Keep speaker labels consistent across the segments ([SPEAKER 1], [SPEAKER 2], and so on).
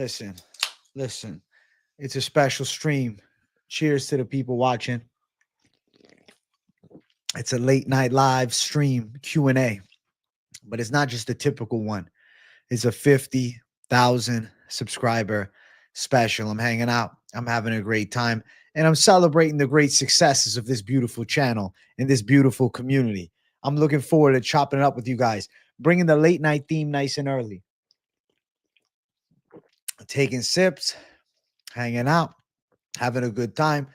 [SPEAKER 1] Listen, listen. It's a special stream. Cheers to the people watching. It's a late night live stream Q&A, but it's not just a typical one. It's a 50,000 subscriber special. I'm hanging out. I'm having a great time, and I'm celebrating the great successes of this beautiful channel and this beautiful community. I'm looking forward to chopping it up with you guys, bringing the late night theme nice and early. Taking sips, hanging out, having a good time.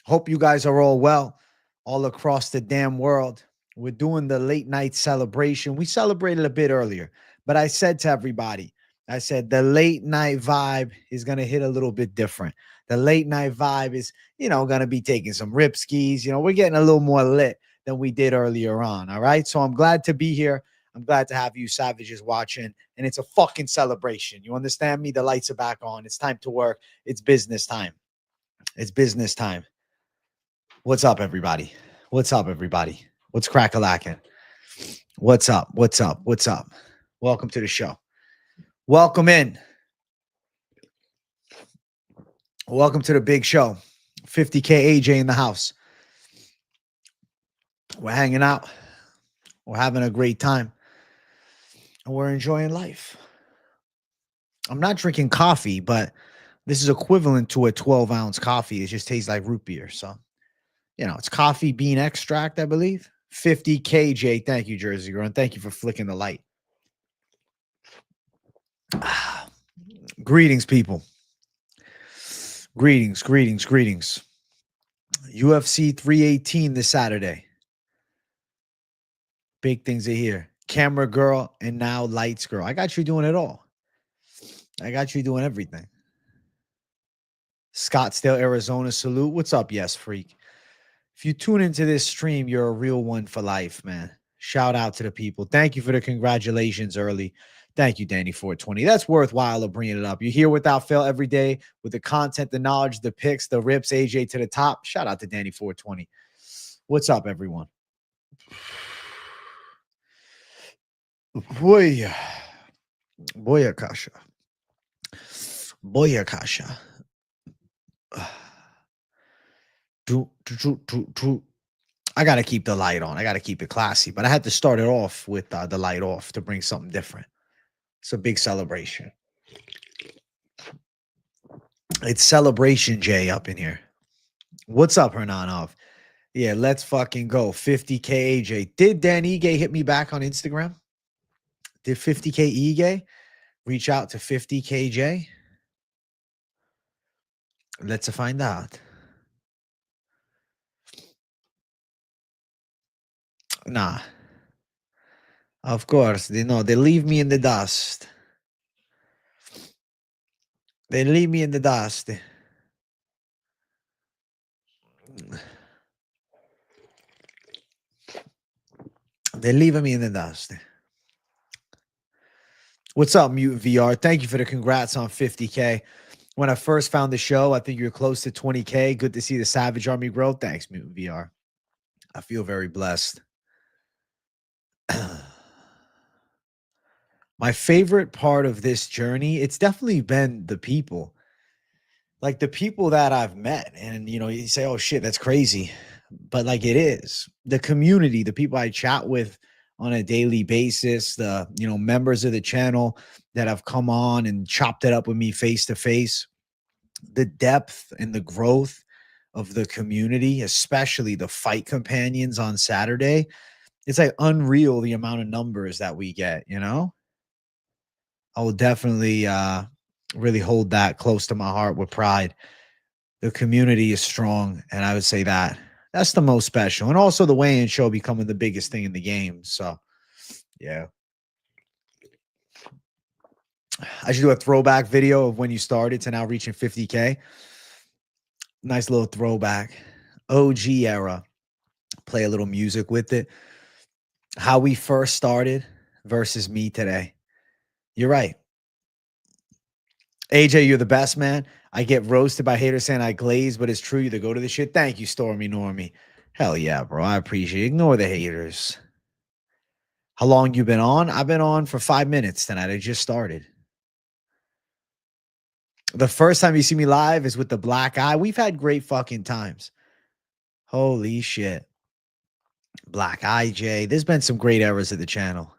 [SPEAKER 1] Hope you guys are all well, all across the damn world. We're doing the late night celebration. We celebrated a bit earlier, but I said to everybody, I said the late night vibe is going to hit a little bit different. The late night vibe is, going to be taking some rip skis. We're getting a little more lit than we did earlier on. All right. So I'm glad to be here. I'm glad to have you savages watching, and it's a fucking celebration. You understand me? The lights are back on. It's time to work. It's business time. It's business time. What's up, everybody? What's up, everybody? What's crack-a-lacking? What's up? What's up? What's up? Welcome to the show. Welcome in. Welcome to the big show. 50K AJ in the house. We're hanging out. We're having a great time. And we're enjoying life. I'm not drinking coffee, but this is equivalent to a 12-ounce coffee. It just tastes like root beer. So, it's coffee bean extract, I believe. 50 KJ. Thank you, Jersey Girl. And thank you for flicking the light. Greetings, people. Greetings, greetings, greetings. UFC 318 this Saturday. Big things are here. Camera girl and now lights girl. I got you doing it all. I got you doing everything. Scottsdale, Arizona. Salute. What's up, Yes Freak? If you tune into this stream, you're a real one for life, man. Shout out to the people. Thank you for the congratulations early. Thank you, Danny420. That's worthwhile of bringing it up. You're here without fail every day with the content, the knowledge, the picks, the rips, AJ to the top. Shout out to Danny420. What's up, everyone? Boy, Akasha. Boy, Akasha. I got to keep the light on. I got to keep it classy, but I had to start it off with the light off to bring something different. It's a big celebration. It's Celebration Jay up in here. What's up, Hernanov? Yeah, let's fucking go. 50K AJ. Did Dan Ige hit me back on Instagram? Did 50K Ige reach out to 50KJ? Let's find out. Nah. Of course. They leave me in the dust. They leave me in the dust. They're leaving me in the dust. What's up, Mutant VR? Thank you for the congrats on 50K. When I first found the show, I think you're close to 20K. Good to see the Savage Army grow. Thanks, Mutant VR. I feel very blessed. My favorite part of this journey, it's definitely been the people. Like the people that I've met. And, you say, oh, shit, that's crazy. But like it is. The community, the people I chat with on a daily basis, the, members of the channel that have come on and chopped it up with me face to face. The depth and the growth of the community, especially the fight companions on Saturday. It's like unreal the amount of numbers that we get, I will definitely really hold that close to my heart with pride. The community is strong, and I would say that's the most special. And also the weigh-in show becoming the biggest thing in the game. So, yeah. I should do a throwback video of when you started to now reaching 50K. Nice little throwback. OG era. Play a little music with it. How we first started versus me today. You're right. AJ, you're the best, man. I get roasted by haters saying I glaze, but it's true. You go to the shit. Thank you, Stormy Normie. Hell yeah, bro. I appreciate it. Ignore the haters. How long you been on? I've been on for 5 minutes tonight. I just started. The first time you see me live is with the black eye. We've had great fucking times. Holy shit. Black Eye J. There's been some great eras at the channel.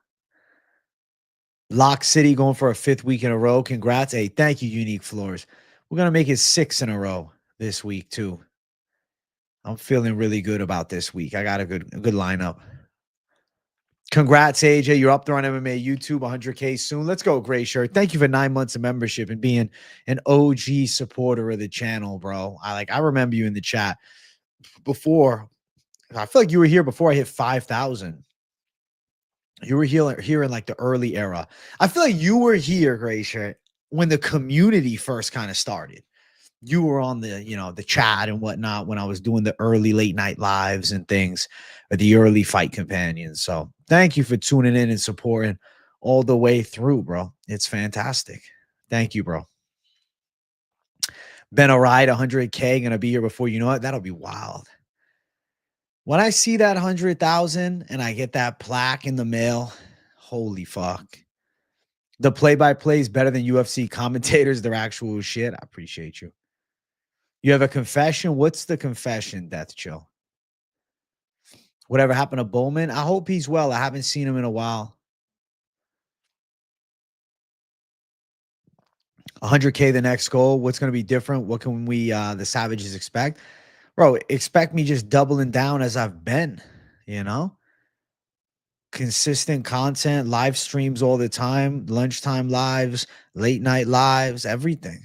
[SPEAKER 1] Lock City going for a 5th week in a row. Congrats. Hey, thank you, Unique Floors. We're going to make it 6 in a row this week, too. I'm feeling really good about this week. I got a good lineup. Congrats, AJ. You're up there on MMA YouTube, 100K soon. Let's go, Gray Shirt. Thank you for 9 months of membership and being an OG supporter of the channel, bro. I remember you in the chat before. I feel like you were here before I hit 5,000. You were here in like the early era. I feel like you were here, Gray Shirt, when the community first kind of started. You were on the, the chat and whatnot when I was doing the early late night lives and things, or the early fight companions. So thank you for tuning in and supporting all the way through, bro. It's fantastic. Thank you, bro. Been a ride, 100K, gonna be here before you know it. That'll be wild. When I see that 100,000 and I get that plaque in the mail, holy fuck. The play-by-play is better than UFC commentators. They're actual shit. I appreciate you. You have a confession? What's the confession, Death Chill? Whatever happened to Bowman? I hope he's well. I haven't seen him in a while. 100K the next goal. What's going to be different? What can we, the Savages, expect? Bro, expect me just doubling down as I've been, Consistent content, live streams all the time, lunchtime lives, late night lives, everything.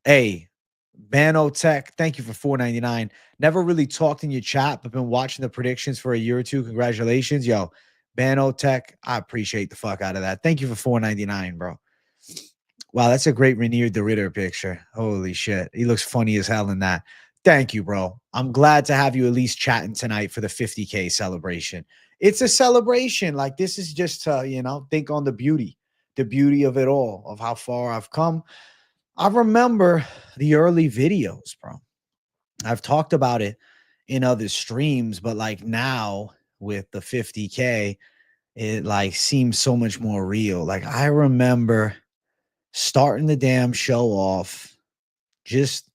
[SPEAKER 1] Hey, Bano Tech, thank you for $4.99. Never really talked in your chat, but been watching the predictions for a year or two. Congratulations. Yo, Bano Tech, I appreciate the fuck out of that. Thank you for $4.99, bro. Wow, that's a great Rainier de Ritter picture. Holy shit. He looks funny as hell in that. Thank you, bro. I'm glad to have you at least chatting tonight for the 50K celebration. It's a celebration. Like, this is just to, think on the beauty of it all, of how far I've come. I remember the early videos, bro. I've talked about it in other streams, but like now with the 50K, it like seems so much more real. Like, I remember starting the damn show off, just,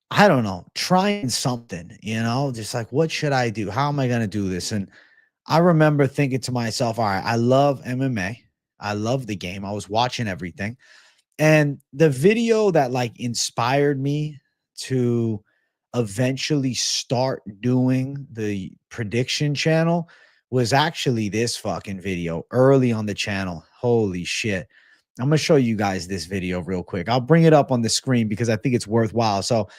[SPEAKER 1] I don't know, trying something, just like, what should I do? How am I going to do this? And I remember thinking to myself, all right, I love MMA. I love the game. I was watching everything. And the video that like inspired me to eventually start doing the prediction channel was actually this fucking video early on the channel. Holy shit. I'm going to show you guys this video real quick. I'll bring it up on the screen because I think it's worthwhile. So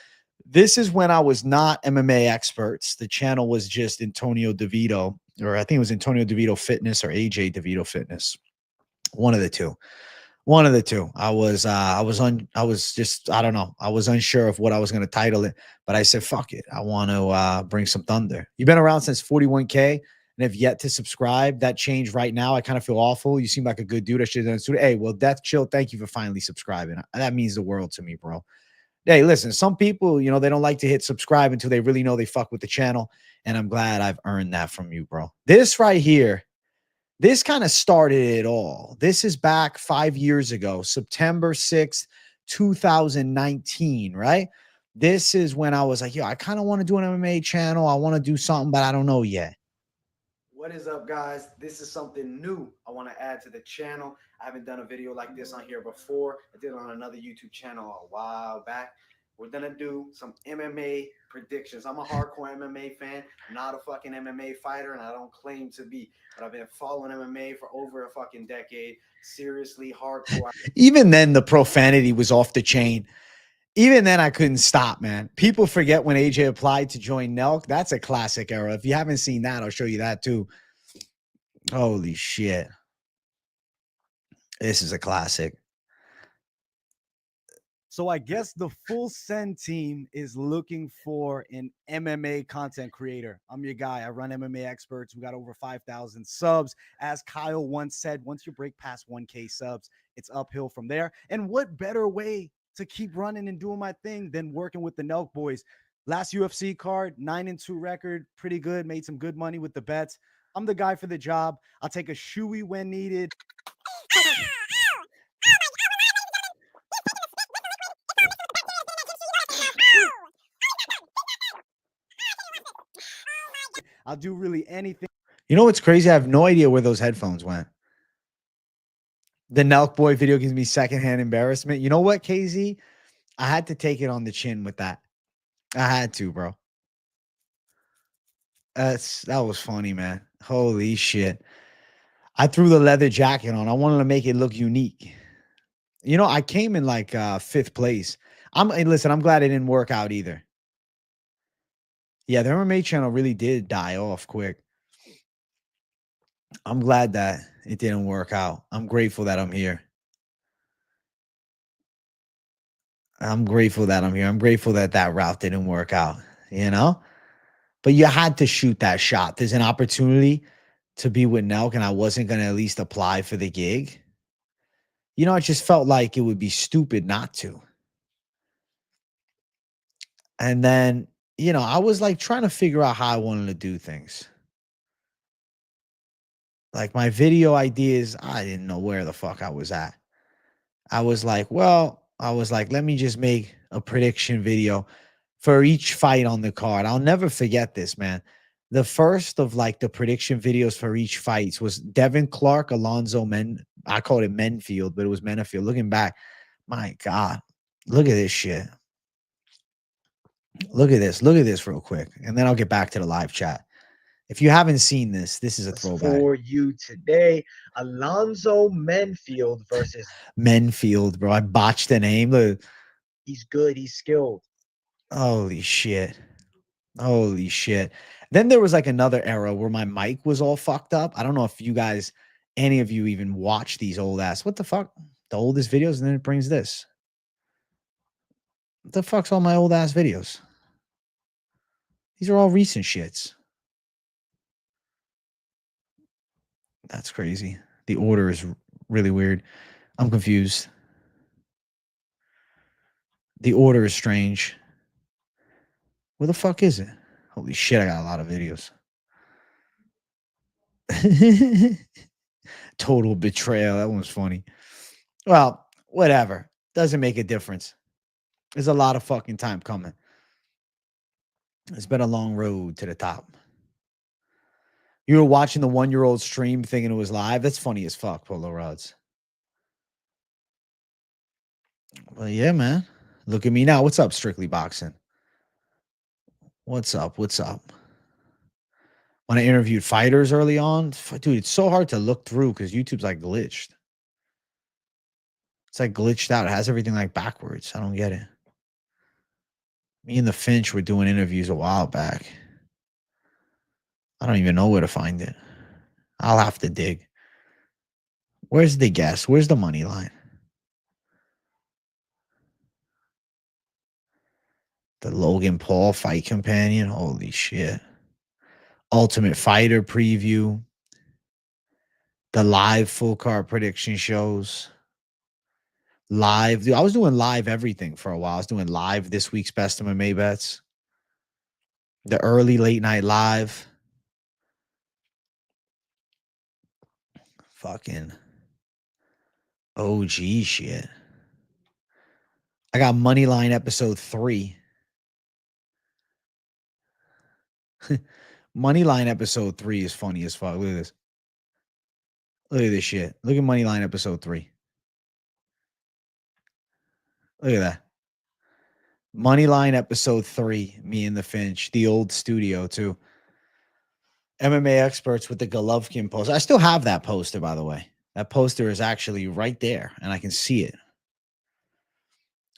[SPEAKER 1] this is when I was not MMA experts. The channel was just Antonio DeVito, or I think it was Antonio DeVito Fitness or AJ DeVito Fitness. One of the two. I was just, I don't know. I was unsure of what I was going to title it, but I said, fuck it. I want to bring some thunder. You've been around since 41K and have yet to subscribe. That changed right now. I kind of feel awful. You seem like a good dude. I should have done it. Hey, well, Death Chill, thank you for finally subscribing. That means the world to me, bro. Hey, listen, some people, they don't like to hit subscribe until they really know they fuck with the channel. And I'm glad I've earned that from you, bro. This right here, this kind of started it all. This is back 5 years ago, September 6th, 2019, right? This is when I was like, yo, I kind of want to do an MMA channel. I want to do something, but I don't know yet. What is up, guys? This is something new I want to add to the channel. I haven't done a video like this on here before. I did it on another YouTube channel a while back. We're going to do some MMA predictions. I'm a hardcore MMA fan, not a fucking MMA fighter, and I don't claim to be. But I've been following MMA for over a fucking decade. Seriously, hardcore. Even then, the profanity was off the chain. Even then, I couldn't stop, man. People forget when AJ applied to join Nelk. That's a classic era. If you haven't seen that, I'll show you that too. Holy shit. This is a classic. So I guess the Full Send team is looking for an MMA content creator. I'm your guy. I run MMA Experts. We got over 5,000 subs. As Kyle once said, once you break past 1K subs, it's uphill from there. And what better way to keep running and doing my thing than working with the Nelk boys? Last UFC card, 9-2 record, pretty good. Made some good money with the bets. I'm the guy for the job. I'll take a shoey when needed. I'll do really anything. You know what's crazy? I have no idea where those headphones went. The Nelk Boy video gives me secondhand embarrassment. You know what, KZ? I had to take it on the chin with that. I had to, bro. That was funny, man. Holy shit. I threw the leather jacket on. I wanted to make it look unique. You know, I came in like 5th place. Listen, I'm glad it didn't work out either. Yeah, the MMA channel really did die off quick. I'm glad that it didn't work out. I'm grateful that I'm here. I'm grateful that I'm here. I'm grateful that that route didn't work out, you know? But you had to shoot that shot. There's an opportunity to be with Nelk, and I wasn't going to at least apply for the gig. You know, I just felt like it would be stupid not to. And then, you know, I was like trying to figure out how I wanted to do things. Like my video ideas, I didn't know where the fuck I was at. I was like, let me just make a prediction video for each fight on the card. I'll never forget this, man. The first of like the prediction videos for each fights was Devin Clark, Alonzo I called it Menfield, but it was Menafield. Looking back, my God, look at this shit. Look at this. Look at this real quick. And then I'll get back to the live chat. If you haven't seen this, this is a throwback.
[SPEAKER 2] For you today, Alonzo Menfield versus
[SPEAKER 1] Menfield, bro. I botched the name. Look.
[SPEAKER 2] He's good. He's skilled.
[SPEAKER 1] Holy shit. Holy shit. Then there was like another era where my mic was all fucked up. I don't know if you guys, any of you even watch these old ass. What the fuck? The oldest videos, and then it brings this. What the fuck's all my old ass videos? These are all recent shits. That's crazy. The order is really weird. I'm confused. The order is strange. Where the fuck is it? Holy shit, I got a lot of videos. Total betrayal. That one was funny. Well, whatever. Doesn't make a difference. There's a lot of fucking time coming. It's been a long road to the top. You were watching the 1-year-old stream thinking it was live. That's funny as fuck, Polo Rods. Well, yeah, man. Look at me now. What's up, Strictly Boxing? What's up? What's up? When I interviewed fighters early on, dude, it's so hard to look through because YouTube's like glitched. It's like glitched out. It has everything like backwards. I don't get it. Me and the Finch were doing interviews a while back. I don't even know where to find it. I'll have to dig. Where's the guess? Where's the money line? The Logan Paul fight companion. Holy shit. Ultimate Fighter preview. The live full card prediction shows. Live. Dude, I was doing live everything for a while. I was doing live this week's Best MMA Bets. The early late night live. Fucking OG shit. I got Moneyline episode 3. Moneyline episode 3 is funny as fuck. Look at this. Look at this shit. Look at Moneyline episode 3. Look at that. Moneyline episode 3. Me and the Finch. The old studio too. MMA experts with the Golovkin poster. I still have that poster, by the way. That poster is actually right there, and I can see it.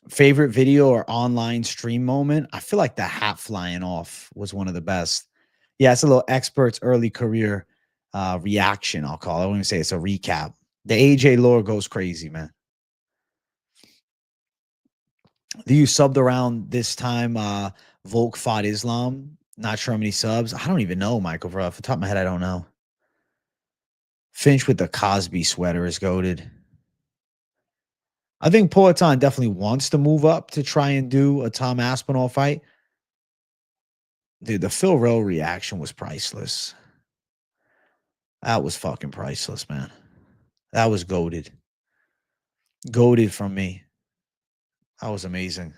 [SPEAKER 1] Favorite video or online stream moment? I feel like the hat flying off was one of the best. Yeah, it's a little experts early career reaction, I'll call it. I wouldn't even say it's a recap. The AJ lore goes crazy, man. Do you subbed around this time? Volk fought Islam. Not sure how many subs. I don't even know, Michael, bro. Off the top of my head, I don't know. Finch with the Cosby sweater is goated. I think Poatan definitely wants to move up to try and do a Tom Aspinall fight. Dude, the Phil Rowe reaction was priceless. That was fucking priceless, man. That was goated. Goated from me. That was amazing.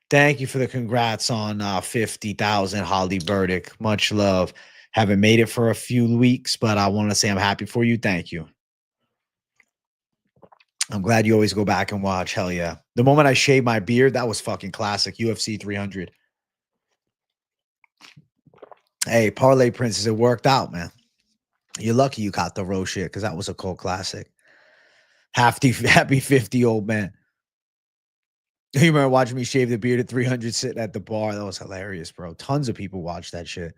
[SPEAKER 1] Thank you for the congrats on 50,000, Holly Burdick. Much love. Haven't made it for a few weeks, but I want to say I'm happy for you. Thank you. I'm glad you always go back and watch. Hell yeah. The moment I shaved my beard, that was fucking classic. UFC 300. Hey, Parlay Princess, it worked out, man. You're lucky you caught the row shit because that was a cult classic. Happy 50 old man. You remember watching me shave the beard at 300 sitting at the bar? That was hilarious, bro. Tons of people watched that shit.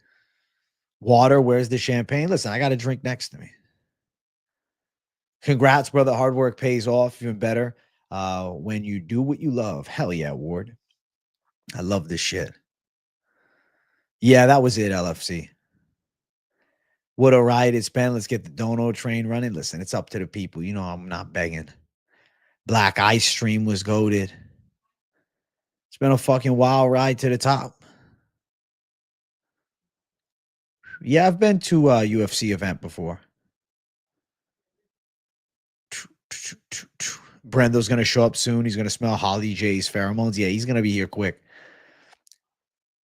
[SPEAKER 1] Water, where's the champagne? Listen, I got a drink next to me. Congrats, brother. Hard work pays off even better when you do what you love. Hell yeah, Ward. I love this shit. Yeah, that was it, LFC. What a ride it's been. Let's get the dono train running. Listen, it's up to the people. You know I'm not begging. Black Ice Stream was goated. It's been a fucking wild ride to the top. Yeah, I've been to a UFC event before. Brendo's going to show up soon. He's going to smell Holly J's pheromones. Yeah, he's going to be here quick.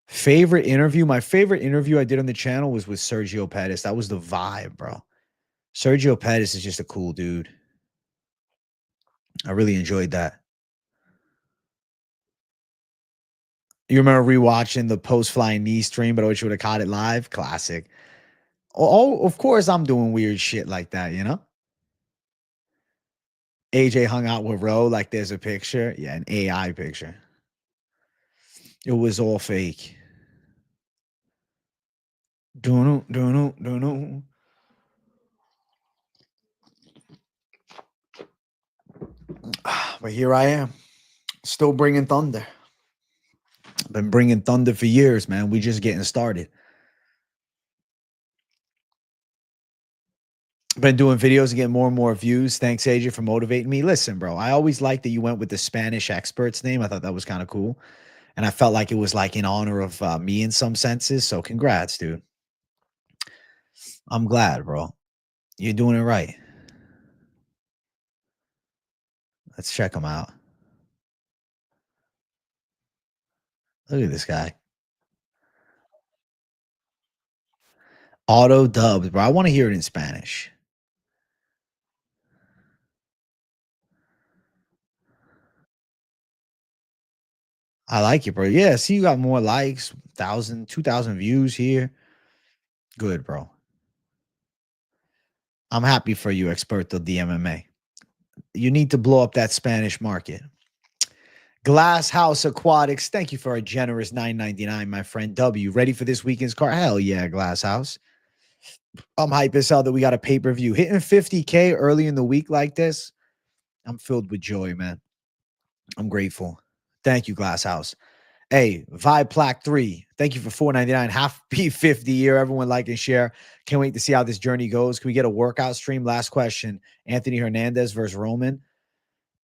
[SPEAKER 1] Favorite interview? My favorite interview I did on the channel was with Sergio Pettis. That was the vibe, bro. Sergio Pettis is just a cool dude. I really enjoyed that. You remember rewatching the post-flying knee stream, but I wish you would have caught it live? Classic. Oh, of course I'm doing weird shit like that, you know? AJ hung out with Roe like there's a picture. Yeah, an AI picture. It was all fake. But here I am, still bringing thunder. Been bringing thunder for years, man. We just getting started. Been doing videos and getting more and more views. Thanks, AJ, for motivating me. Listen, bro, I always liked that you went with the Spanish expert's name. I thought that was kind of cool. And I felt like it was like in honor of me in some senses. So congrats, dude. I'm glad, bro. You're doing it right. Let's check him out. Look at this guy. Auto dubs, bro. I want to hear it in Spanish. I like it, bro. Yeah, see, you got more likes, 1,000, 2,000 views here. Good, bro. I'm happy for you, Experto DMMA. You need to blow up that Spanish market. Glass House Aquatics, thank you for a generous $9.99, my friend W. Ready for this weekend's card? Hell yeah, Glass House. I'm hype as hell that we got a pay-per-view. Hitting 50K early in the week like this, I'm filled with joy, man. I'm grateful. Thank you, Glass House. Hey, Vibe Plaque 3, thank you for $4.99. Happy 50 year. Everyone like and share. Can't wait to see how this journey goes. Can we get a workout stream? Last question. Anthony Hernandez versus Roman.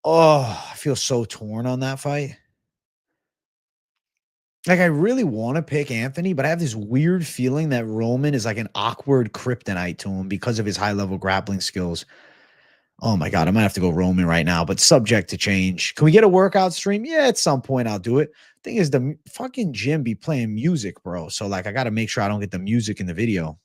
[SPEAKER 1] Oh, I feel so torn on that fight. Like, I really want to pick Anthony, but I have this weird feeling that Roman is like an awkward kryptonite to him because of his high-level grappling skills. Oh, my God. I might have to go Roman right now, but subject to change. Can we get a workout stream? Yeah, at some point I'll do it. Thing is, the fucking gym be playing music, bro. So, like, I got to make sure I don't get the music in the video.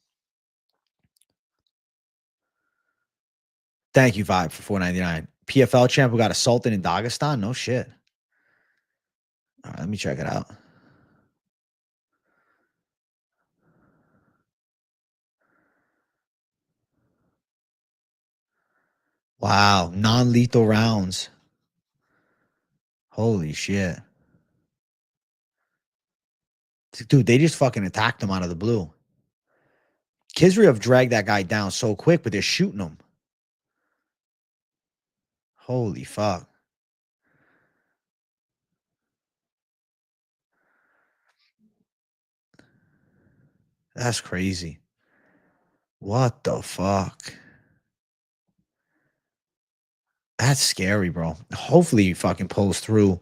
[SPEAKER 1] Thank you, Vibe, for $4.99. PFL champ who got assaulted in Dagestan? No shit. All right, let me check it out. Wow, non-lethal rounds. Holy shit. Dude, they just fucking attacked him out of the blue. Kizriev dragged that guy down so quick, but they're shooting him. Holy fuck. That's crazy. What the fuck? That's scary, bro. Hopefully he fucking pulls through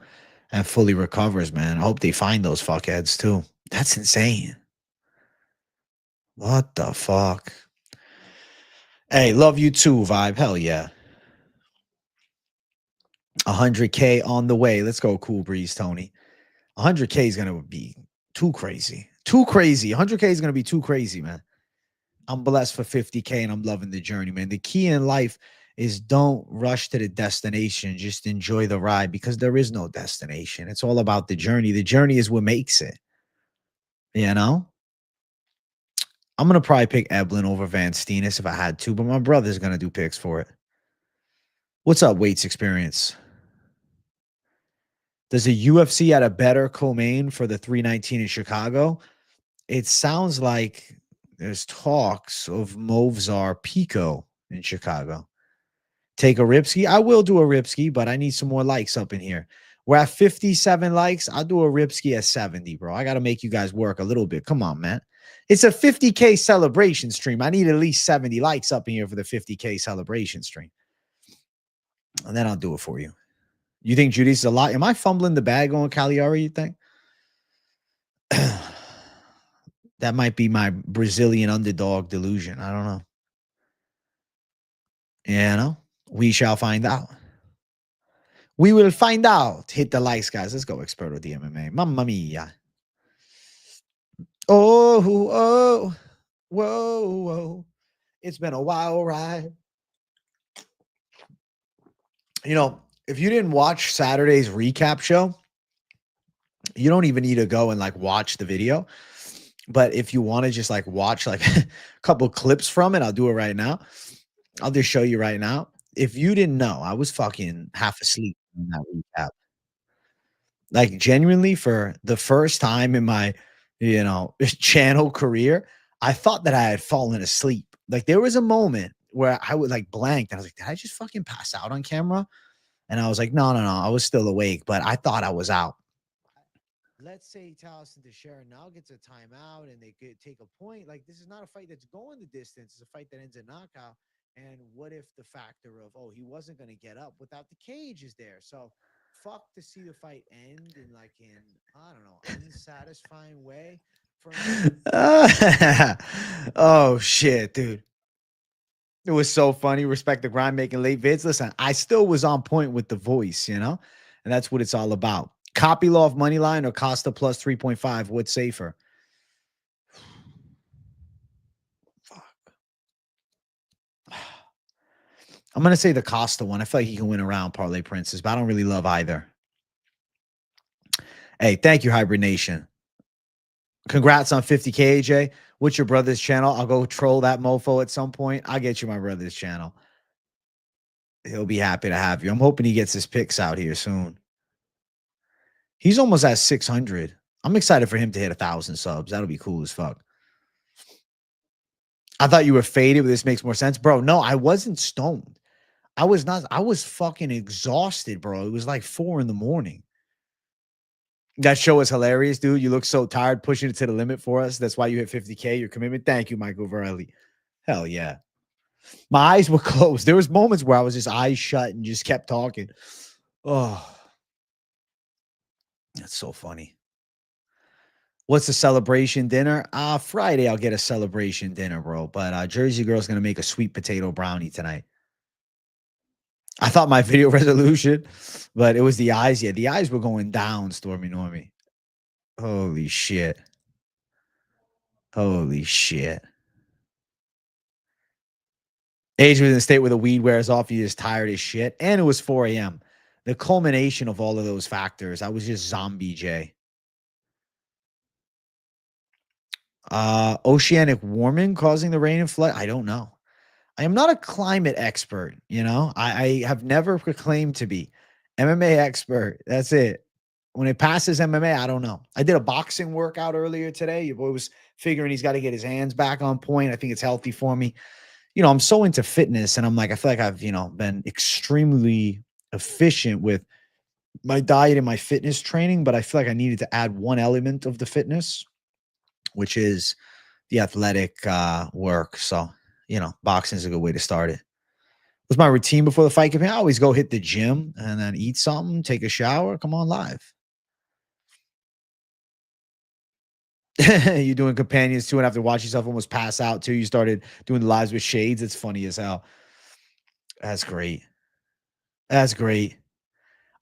[SPEAKER 1] and fully recovers, man. I hope they find those fuckheads too. That's insane. What the fuck? Hey, love you too, Vibe. Hell yeah. 100K on the way. Let's go, Cool Breeze, Tony. 100K is going to be too crazy. Too crazy. 100K is going to be too crazy, man. I'm blessed for 50K and I'm loving the journey, man. The key in life is don't rush to the destination. Just enjoy the ride because there is no destination. It's all about the journey. The journey is what makes it. You know? I'm going to probably pick Eblin over Van Steenis if I had to, but my brother's going to do picks for it. What's up, Weights Experience? Does the UFC add a better co-main for the 319 in Chicago? It sounds like there's talks of Movzar Pico in Chicago. Take a Ripsky. I will do a Ripsky, but I need some more likes up in here. We're at 57 likes. I'll do a Ripsky at 70, bro. I got to make you guys work a little bit. Come on, man. It's a 50K celebration stream. I need at least 70 likes up in here for the 50K celebration stream. And then I'll do it for you. You think Judice is a lot? Am I fumbling the bag on Caliari, you think? That might be my Brazilian underdog delusion. I don't know. You know, we shall find out. We will find out. Hit the likes, guys. Let's go, Experto DMMA. Mamma mia. Oh, whoa. It's been a wild ride. You know, if you didn't watch Saturday's recap show, you don't even need to go and like watch the video. But if you want to just like watch like a couple clips from it, I'll do it right now. I'll just show you right now. If you didn't know, I was fucking half asleep in that recap. Like genuinely for the first time in my, channel career, I thought that I had fallen asleep. Like there was a moment where I would like blank and I was like, did I just fucking pass out on camera? And I was like, no. I was still awake, but I thought I was out. Let's say Taliesin Teixeira now gets a timeout and they could take a point. Like this is not a fight that's going the distance. It's a fight that ends in knockout. And what if the factor of, he wasn't going to get up without the cage is there? So fuck to see the fight end in like I don't know, unsatisfying way for me. Oh shit, dude. It was so funny. Respect the grind making late vids. Listen, I still was on point with the voice, and that's what it's all about. Kopylov money line or Costa plus 3.5. What's safer? Fuck. I'm going to say the Costa one. I feel like he can win around Parlay Princess, but I don't really love either. Hey, thank you, Hybrid Nation. Congrats on 50K, AJ. What's your brother's channel? I'll go troll that mofo at some point. I'll get you my brother's channel. He'll be happy to have you. I'm hoping he gets his picks out here soon. He's almost at 600. I'm excited for him to hit 1,000 subs. That'll be cool as fuck. I thought you were faded, but this makes more sense. Bro, no, I wasn't stoned. I was not. I was fucking exhausted, bro. It was like 4 a.m. That show was hilarious, dude. You look so tired pushing it to the limit for us. That's why you hit 50K, your commitment. Thank you, Michael Varelli. Hell yeah. My eyes were closed. There was moments where I was just eyes shut and just kept talking. Oh, that's so funny. What's the celebration dinner? Friday, I'll get a celebration dinner, bro. But Jersey Girl's going to make a sweet potato brownie tonight. I thought my video resolution, but it was the eyes. Yeah, the eyes were going down, Stormy Normie. Holy shit. Holy shit. Age was in a state where the weed wears off. You just tired as shit. And it was 4 a.m. The culmination of all of those factors. I was just zombie Jay. Oceanic warming causing the rain and flood? I don't know. I am not a climate expert, I have never proclaimed to be. MMA expert. That's it. When it passes MMA, I don't know. I did a boxing workout earlier today. Your boy was figuring he's got to get his hands back on point. I think it's healthy for me. I'm so into fitness and I'm like, I feel like I've, been extremely efficient with my diet and my fitness training, but I feel like I needed to add one element of the fitness, which is the athletic work. So, boxing is a good way to start it. What's my routine before the fight campaign? I always go hit the gym and then eat something, take a shower, come on live. You doing companions too, and after watch yourself almost pass out too, you started doing the lives with shades. It's funny as hell. That's great. That's great.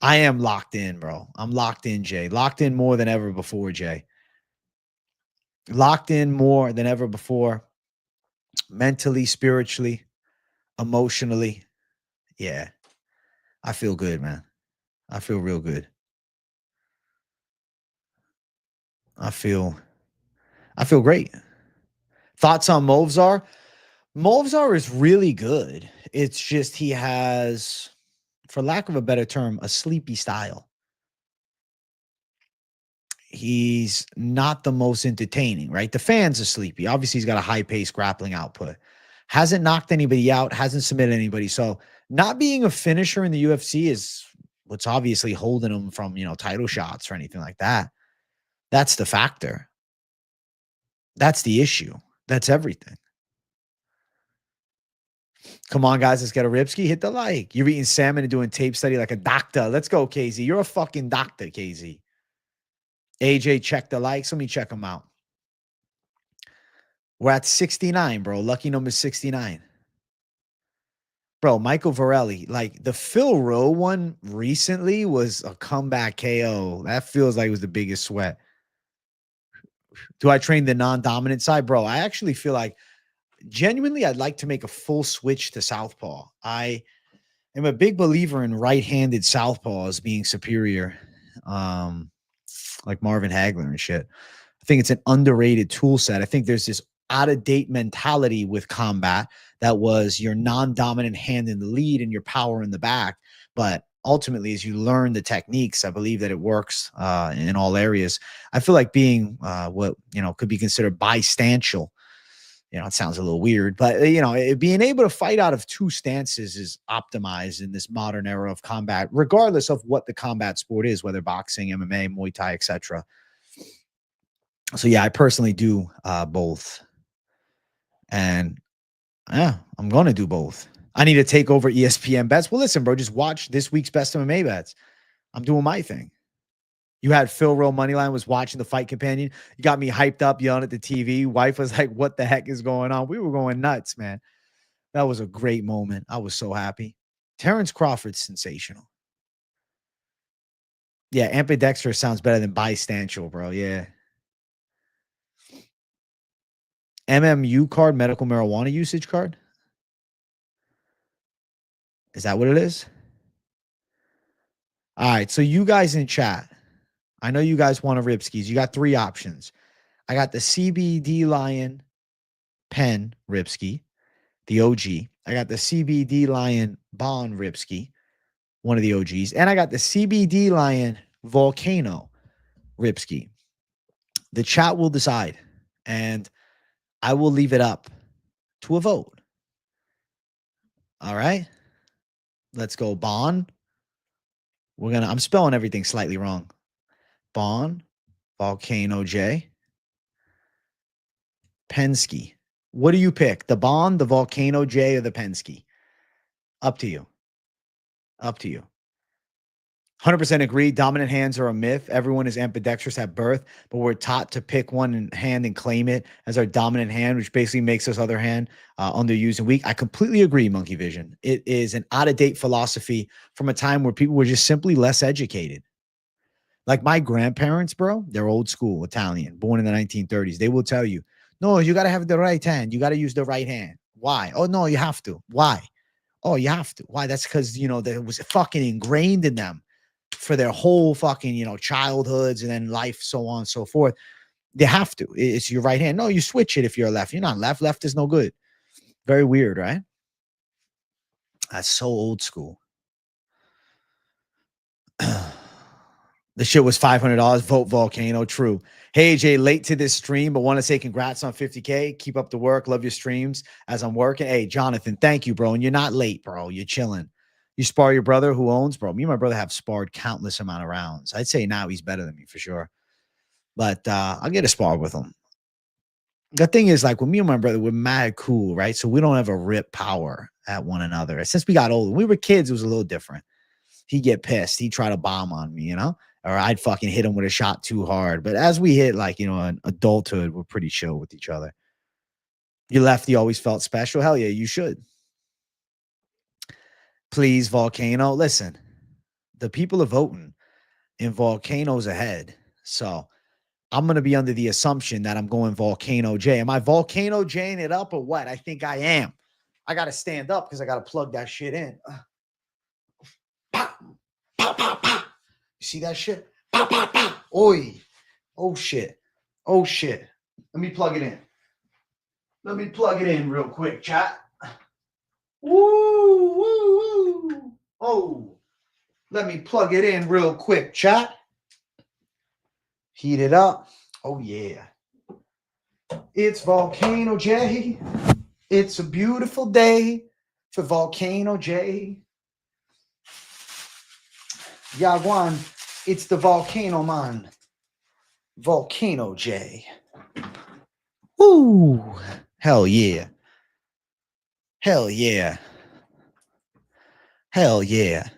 [SPEAKER 1] I am locked in, bro. I'm locked in, Jay. Locked in more than ever before, Jay. Locked in more than ever before. mentally, spiritually, emotionally. Yeah, I feel good, man. I feel real good. I feel great. Thoughts on Movzar? Movzar is really good. It's just he has, for lack of a better term, a sleepy style. He's not the most entertaining, right? The fans are sleepy. Obviously, he's got a high-paced grappling output. Hasn't knocked anybody out, hasn't submitted anybody. So not being a finisher in the UFC is what's obviously holding him from, title shots or anything like that. That's the factor. That's the issue. That's everything. Come on, guys. Let's get a Ripski. Hit the like. You're eating salmon and doing tape study like a doctor. Let's go, KZ. You're a fucking doctor, KZ. AJ, check the likes. Let me check them out. We're at 69, bro. Lucky number 69. Bro, Michael Varelli. Like the Phil Rowe one recently was a comeback KO. That feels like it was the biggest sweat. Do I train the non-dominant side? Bro, I actually feel like genuinely I'd like to make a full switch to southpaw. I am a big believer in right-handed southpaws being superior. Like Marvin Hagler and shit. I think it's an underrated tool set. I think there's this out-of-date mentality with combat that was your non-dominant hand in the lead and your power in the back. But ultimately, as you learn the techniques, I believe that it works in all areas. I feel like being what could be considered bistantial. It sounds a little weird, but being able to fight out of two stances is optimized in this modern era of combat, regardless of what the combat sport is, whether boxing, MMA, Muay Thai, etc. So yeah, I personally do both. And yeah, I'm going to do both. I need to take over ESPN bets. Well, listen, bro, just watch this week's best MMA bets. I'm doing my thing. You had Phil Rowe Moneyline was watching the Fight Companion. You got me hyped up, yelling at the TV. Wife was like, what the heck is going on? We were going nuts, man. That was a great moment. I was so happy. Terrence Crawford's sensational. Yeah, ambidextrous sounds better than bistantial, bro. Yeah. MMU card, medical marijuana usage card. Is that what it is? All right. So you guys in chat, I know you guys want a Ripskis. You got three options. I got the CBD Lion Pen Ripski, the OG. I got the CBD Lion Bond Ripski, one of the OGs. And I got the CBD Lion Volcano Ripski. The chat will decide. And I will leave it up to a vote. All right. Let's go. Bond. I'm spelling everything slightly wrong. Bond, Volcano J, Penske. What do you pick? The Bond, the Volcano J, or the Penske? Up to you. Up to you. 100% agree. Dominant hands are a myth. Everyone is ambidextrous at birth, but we're taught to pick one hand and claim it as our dominant hand, which basically makes us other hand underused and weak. I completely agree, Monkey Vision. It is an out-of-date philosophy from a time where people were just simply less educated. Like my grandparents, bro, they're old school Italian, born in the 1930s. They will tell you, no, you got to have the right hand. You got to use the right hand. Why? Oh, no, you have to. Why? Oh, you have to. Why? That's because, that was fucking ingrained in them for their whole fucking, childhoods and then life, so on and so forth. They have to. It's your right hand. No, you switch it if you're left. You're not left. Left is no good. Very weird, right? That's so old school. The shit was $500. Vote Volcano. True. Hey, Jay, late to this stream, but want to say congrats on 50K. Keep up the work. Love your streams as I'm working. Hey, Jonathan, thank you, bro. And you're not late, bro. You're chilling. You spar your brother who owns, bro. Me and my brother have sparred countless amount of rounds. I'd say now he's better than me for sure. But I'll get a spar with him. The thing is, like, with me and my brother, we're mad cool, right? So we don't ever rip power at one another. Since we got older, when we were kids, it was a little different. He'd get pissed. He'd try to bomb on me, or I'd fucking hit him with a shot too hard. But as we hit, like, an adulthood, we're pretty chill with each other. Your lefty always felt special. Hell yeah, you should. Please, Volcano. Listen, the people are voting and Volcano's ahead. So I'm going to be under the assumption that I'm going Volcano J. Am I Volcano J-ing it up or what? I think I am. I got to stand up because I got to plug that shit in. Pop, pop, pop, pop. You see that shit? Pop, pop, pop. Oi. Oh, shit. Oh, shit. Let me plug it in. Let me plug it in real quick, chat. Woo, woo, woo. Oh, let me plug it in real quick, chat. Heat it up. Oh, yeah. It's Volcano J. It's a beautiful day for Volcano J. Yagwan, it's the Volcano Man. Volcano J. Woo. Hell yeah. Hell yeah. Hell yeah.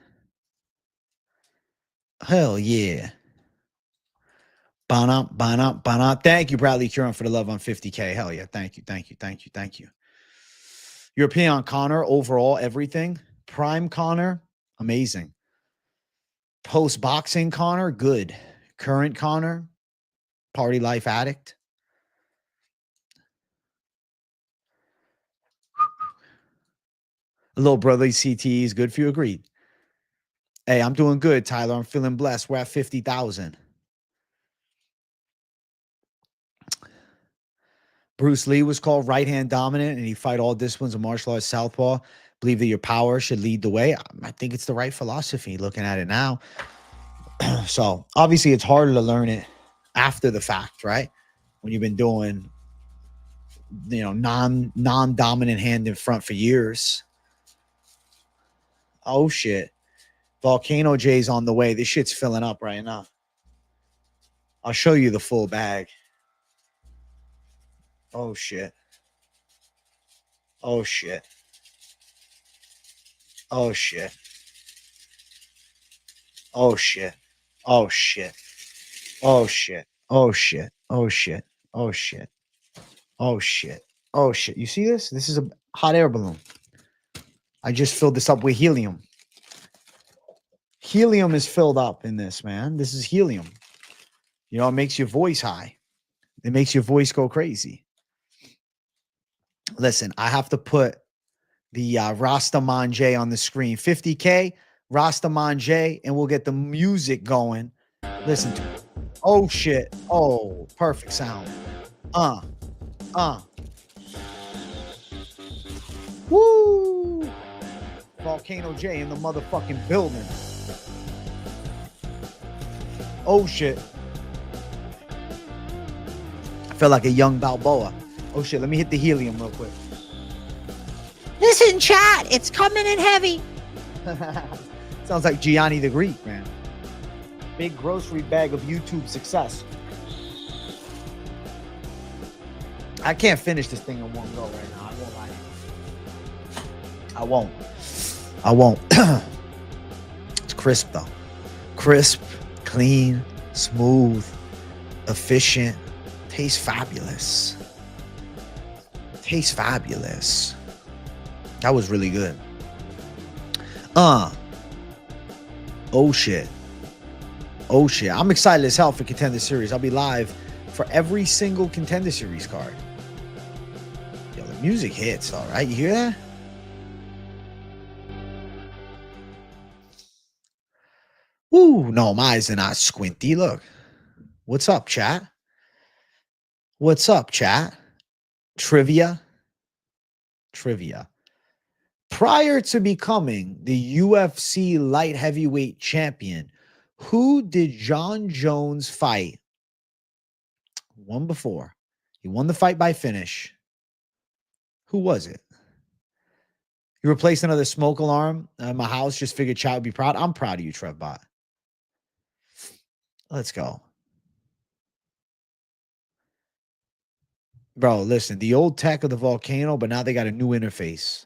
[SPEAKER 1] Hell yeah. Bana. Thank you, Bradley Curran, for the love on 50K. Hell yeah. Thank you. Thank you. Thank you. Thank you. Your opinion on Conor, overall, everything. Prime Conor, amazing. Post-boxing Conor, good. Current Conor, party life addict. A little brotherly CTE is good for you. Agreed. Hey, I'm doing good, Tyler. I'm feeling blessed. We're at 50,000. Bruce Lee was called right-hand dominant, and he fight all disciplines of martial arts southpaw. Believe that your power should lead the way. I think it's the right philosophy looking at it now. So obviously it's harder to learn it after the fact, right? When you've been doing, non-dominant hand in front for years. Oh shit. Volcano J's on the way. This shit's filling up right now. I'll show you the full bag. Oh shit. Oh shit. Oh shit. Oh shit. Oh shit. Oh shit. Oh shit. Oh shit. Oh shit. Oh shit. Oh shit. You see this? This is a hot air balloon. I just filled this up with helium. Helium is filled up in this, man. This is helium. It makes your voice high. It makes your voice go crazy. Listen, I have to put the Rastaman J on the screen. 50K, Rastaman J, and we'll get the music going. Listen to it. Oh, shit. Oh, perfect sound. Woo! Volcano J in the motherfucking building. Oh, shit. I feel like a young Balboa. Oh, shit. Let me hit the helium real quick.
[SPEAKER 3] Listen, chat. It's coming in heavy.
[SPEAKER 1] Sounds like Gianni the Greek, man. Big grocery bag of YouTube success. I can't finish this thing in one go right now. I won't lie. I won't. It's crisp, though. Crisp, clean, smooth, efficient. Tastes fabulous. Tastes fabulous. That was really good. Oh shit. Oh shit. I'm excited as hell for Contender Series. I'll be live for every single Contender Series card. Yo, the music hits, all right? You hear that? Ooh, no, my eyes are not squinty. Look. What's up, chat? What's up, chat? Trivia. Prior to becoming the UFC light heavyweight champion, who did John Jones fight? One before. He won the fight by finish. Who was it? You replaced another smoke alarm in my house. Just figured chat would be proud. I'm proud of you, Trevbot. Let's go. Bro, listen, the old tech of the Volcano, but now they got a new interface.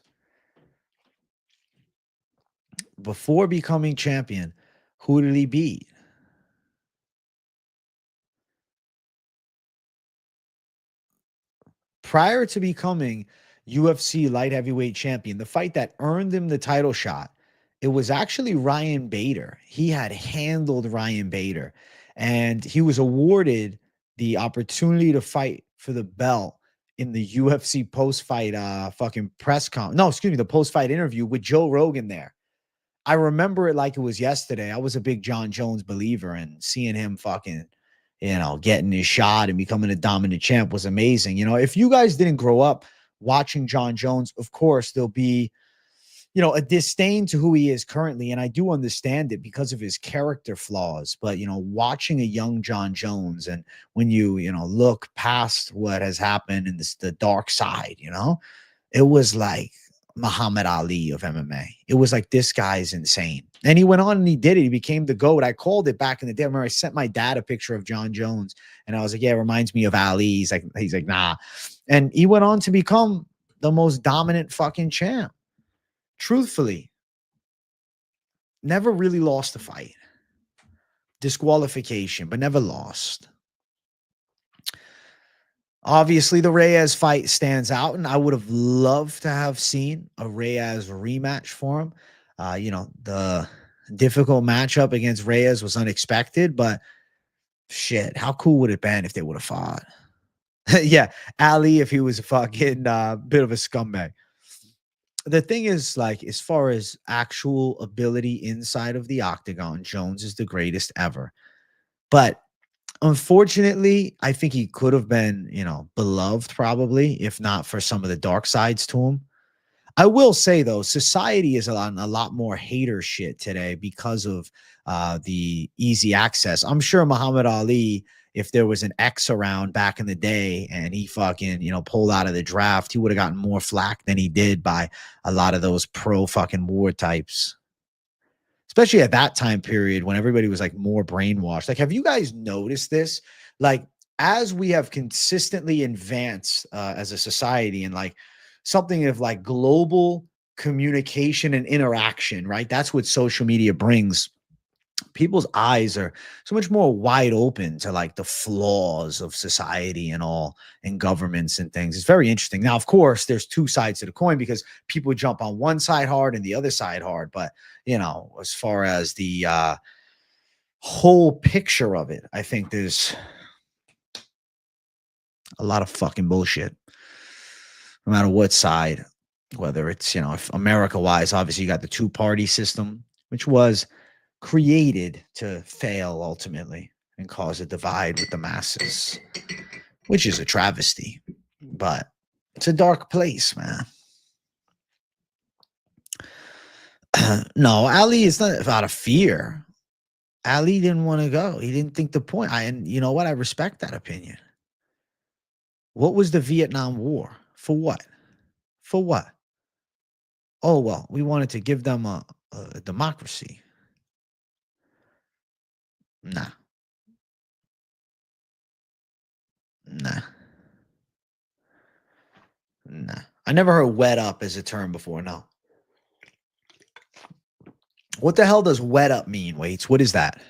[SPEAKER 1] Before becoming champion, who did he beat? Prior to becoming UFC light heavyweight champion, the fight that earned him the title shot, it was actually Ryan Bader. He had handled Ryan Bader, and he was awarded the opportunity to fight for the belt in the UFC post-fight fucking the post-fight interview with Joe Rogan there. I remember it like it was yesterday. I was a big John Jones believer, and seeing him fucking, getting his shot and becoming a dominant champ was amazing. If you guys didn't grow up watching John Jones, of course, there'll be, a disdain to who he is currently. And I do understand it because of his character flaws. But, watching a young John Jones, and when you, look past what has happened in the dark side, it was like Muhammad Ali of MMA. It was like, this guy's insane. And he went on and he did it. He became the GOAT. I called it back in the day. I remember I sent my dad a picture of John Jones, and I was like, yeah, it reminds me of Ali. He's like, nah. And he went on to become the most dominant fucking champ. Truthfully, never really lost a fight. Disqualification, but never lost. Obviously, the Reyes fight stands out, and I would have loved to have seen a Reyes rematch for him. The difficult matchup against Reyes was unexpected, but shit, how cool would it have been if they would have fought? Yeah, Ali, if he was a fucking bit of a scumbag. The thing is, like, as far as actual ability inside of the octagon, Jones is the greatest ever. But unfortunately, I think he could have been, beloved probably, if not for some of the dark sides to him. I will say, though, society is a lot more hater shit today because of the easy access. I'm sure Muhammad Ali, if there was an X around back in the day and he fucking, pulled out of the draft, he would have gotten more flack than he did by a lot of those pro fucking war types. Especially at that time period when everybody was like more brainwashed. Like, have you guys noticed this? Like, as we have consistently advanced as a society, and like something of like global communication and interaction, right? That's what social media brings. People's eyes are so much more wide open to like the flaws of society and all, and governments and things. It's very interesting. Now, of course, there's two sides to the coin because people jump on one side hard and the other side hard. But, as far as the whole picture of it, I think there's a lot of fucking bullshit, no matter what side, whether it's, if America-wise, obviously you got the two-party system, which was created to fail ultimately and cause a divide with the masses, which is a travesty, but it's a dark place, man. No, Ali is not out of fear. Ali didn't want to go. He didn't think the point. And you know what? I respect that opinion. What was the Vietnam War? For what? For what? Oh, well, we wanted to give them a democracy. Nah. I never heard wet up as a term before. No. What the hell does wet up mean, Waits? What is that?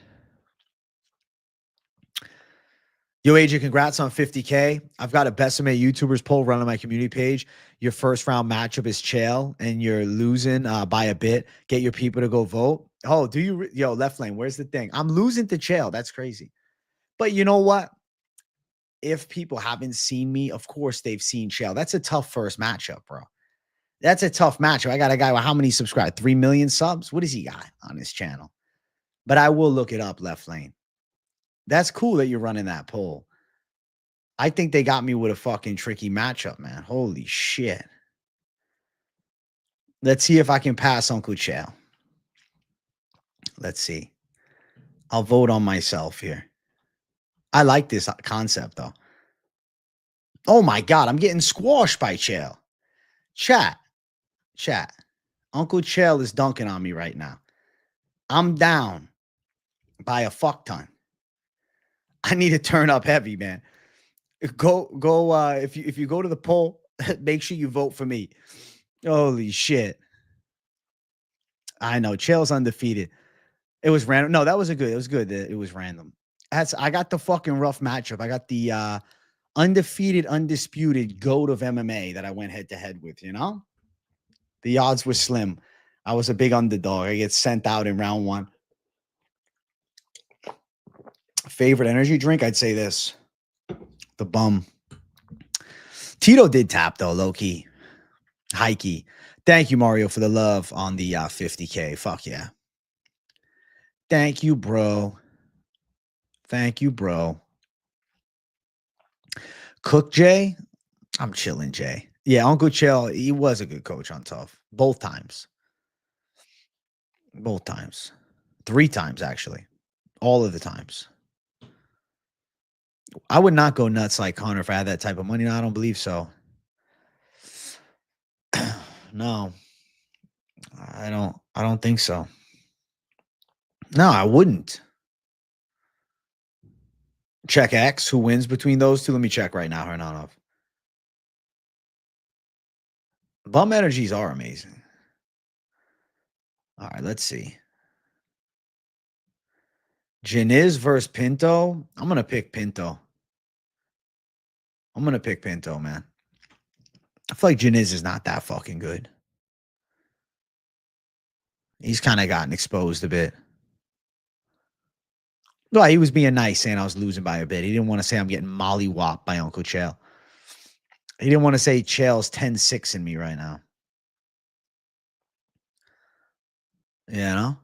[SPEAKER 1] Yo, AJ, congrats on 50K. I've got a Best MMA YouTubers poll run on my community page. Your first round matchup is Chael, and you're losing by a bit. Get your people to go vote. Oh, do you? Yo, left lane, where's the thing? I'm losing to Chael. That's crazy. But you know what? If people haven't seen me, of course they've seen Chael. That's a tough first matchup, bro. That's a tough matchup. I got a guy with how many subscribers? 3 million subs? What does he got on his channel? But I will look it up, left lane. That's cool that you're running that poll. I think they got me with a fucking tricky matchup, man. Holy shit. Let's see if I can pass Uncle Chael. Let's see. I'll vote on myself here. I like this concept, though. Oh, my God. I'm getting squashed by Chael. Chat. Uncle Chael is dunking on me right now. I'm down by a fuck ton. I need to turn up heavy, man. Go. If you go to the poll, make sure you vote for me. Holy shit. I know. Chael's undefeated. It was random. No, that was it was good that it was random. I got the fucking rough matchup. I got the undefeated, undisputed GOAT of MMA that I went head to head with, The odds were slim. I was a big underdog. I get sent out in round 1. Favorite energy drink? I'd say this. The bum. Tito did tap, though, low-key. High-key. Thank you, Mario, for the love on the 50K. Fuck yeah. Thank you, bro. Thank you, bro. Cook Jay? I'm chilling, Jay. Yeah, Uncle Chill, he was a good coach on Tough. Both times. Both times. 3 times, actually. All of the times. I would not go nuts like Connor if I had that type of money. No, I don't believe so. No. I don't think so. No, I wouldn't. Check X. Who wins between those two? Let me check right now, Hernanov. Bum energies are amazing. All right, let's see. Judice versus Pinto. I'm going to pick Pinto. I'm going to pick Pinto, man. I feel like Judice is not that fucking good. He's kind of gotten exposed a bit. Well, he was being nice, saying I was losing by a bit. He didn't want to say I'm getting mollywopped by Uncle Chael. He didn't want to say Chael's 10-6 in me right now. You know?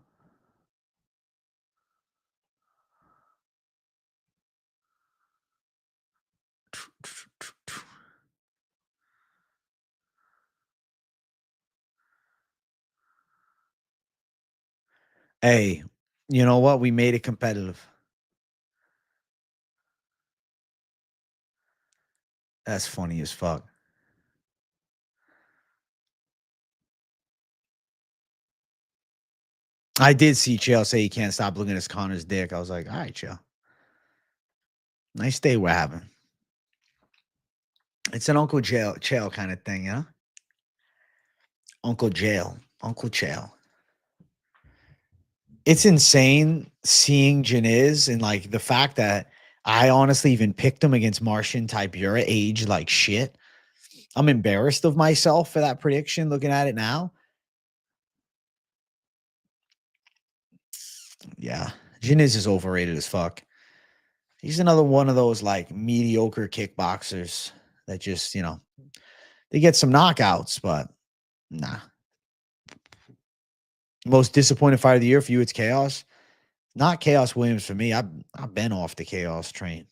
[SPEAKER 1] Hey, you know what? We made it competitive. That's funny as fuck. I did see Chael say he can't stop looking at Connor's dick. I was like, all right, Chael. Nice day we're having. It's an Uncle Chael kind of thing, yeah? Uncle Chael. It's insane seeing Judice and like the fact that I honestly even picked him against Martian Tibura age like shit. I'm embarrassed of myself for that prediction looking at it now. Yeah, Judice is overrated as fuck. He's another one of those like mediocre kickboxers that just, they get some knockouts, but nah. Most disappointing fight of the year for you, it's Chaos. Not Chaos Williams for me. I've been off the Chaos train.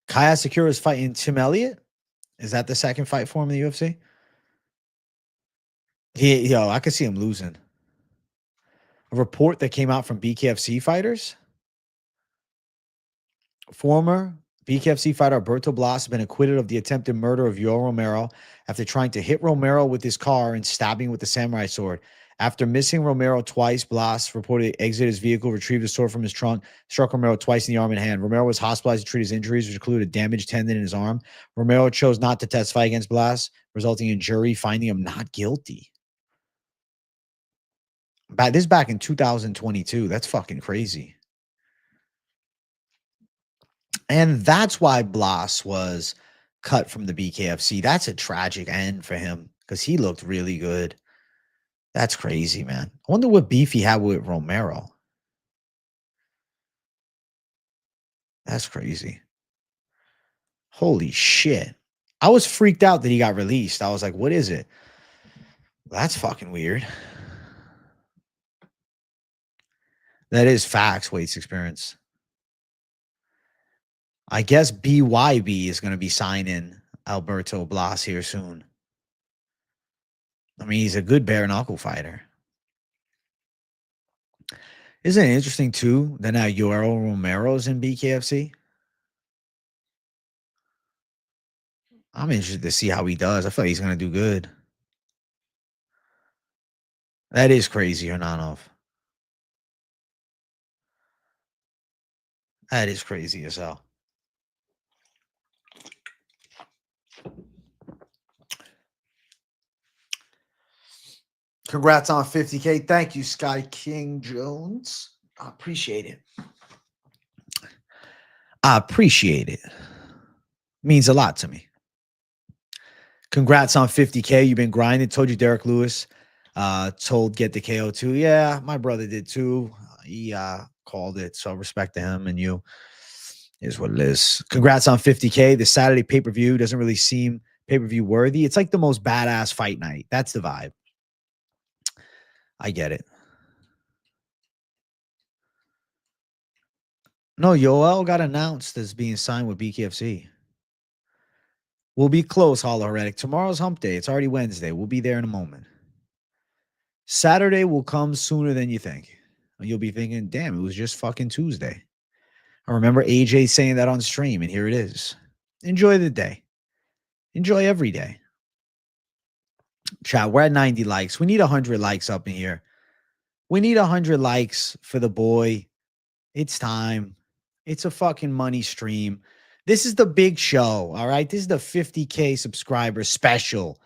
[SPEAKER 1] Kaya Sakura is fighting Tim Elliott. Is that the second fight for him in the UFC? I could see him losing. A report that came out from BKFC fighters. Former BKFC fighter Alberto Blas has been acquitted of the attempted murder of Yoel Romero after trying to hit Romero with his car and stabbing with the samurai sword. After missing Romero twice, Blas reportedly exited his vehicle, retrieved a sword from his trunk, struck Romero twice in the arm and hand. Romero was hospitalized to treat his injuries, which included a damaged tendon in his arm. Romero chose not to testify against Blas, resulting in jury finding him not guilty. This is back in 2022. That's fucking crazy. And that's why Blas was cut from the BKFC. That's a tragic end for him because he looked really good. That's crazy, man. I wonder what beef he had with Romero. That's crazy. Holy shit. I was freaked out that he got released. I was like, what is it? That's fucking weird. That is facts, Wade's experience. I guess BYB is going to be signing Alberto Blas here soon. I mean, he's a good bare knuckle fighter. Isn't it interesting, too, that now Yoel Romero's in BKFC? I'm interested to see how he does. I feel like he's going to do good. That is crazy, Hernanov. That is crazy as hell. Congrats on 50K. Thank you, Sky King Jones. I appreciate it. Means a lot to me. Congrats on 50K. You've been grinding. Told you Derek Lewis told get the KO too. Yeah, my brother did too. He called it. So respect to him and you. Is what it is. Congrats on 50K. The Saturday pay-per-view doesn't really seem pay-per-view worthy. It's like the most badass fight night. That's the vibe. I get it. No, Yoel got announced as being signed with BKFC. We'll be close, Hollow Heretic. Tomorrow's hump day. It's already Wednesday. We'll be there in a moment. Saturday will come sooner than you think. You'll be thinking, damn, it was just fucking Tuesday. I remember AJ saying that on stream, and here it is. Enjoy the day. Enjoy every day. Chat, we're at 90 likes. We need 100 likes up in here. We need 100 likes for the boy. It's time. It's a fucking money stream. This is the big show, all right? This is the 50K subscriber special,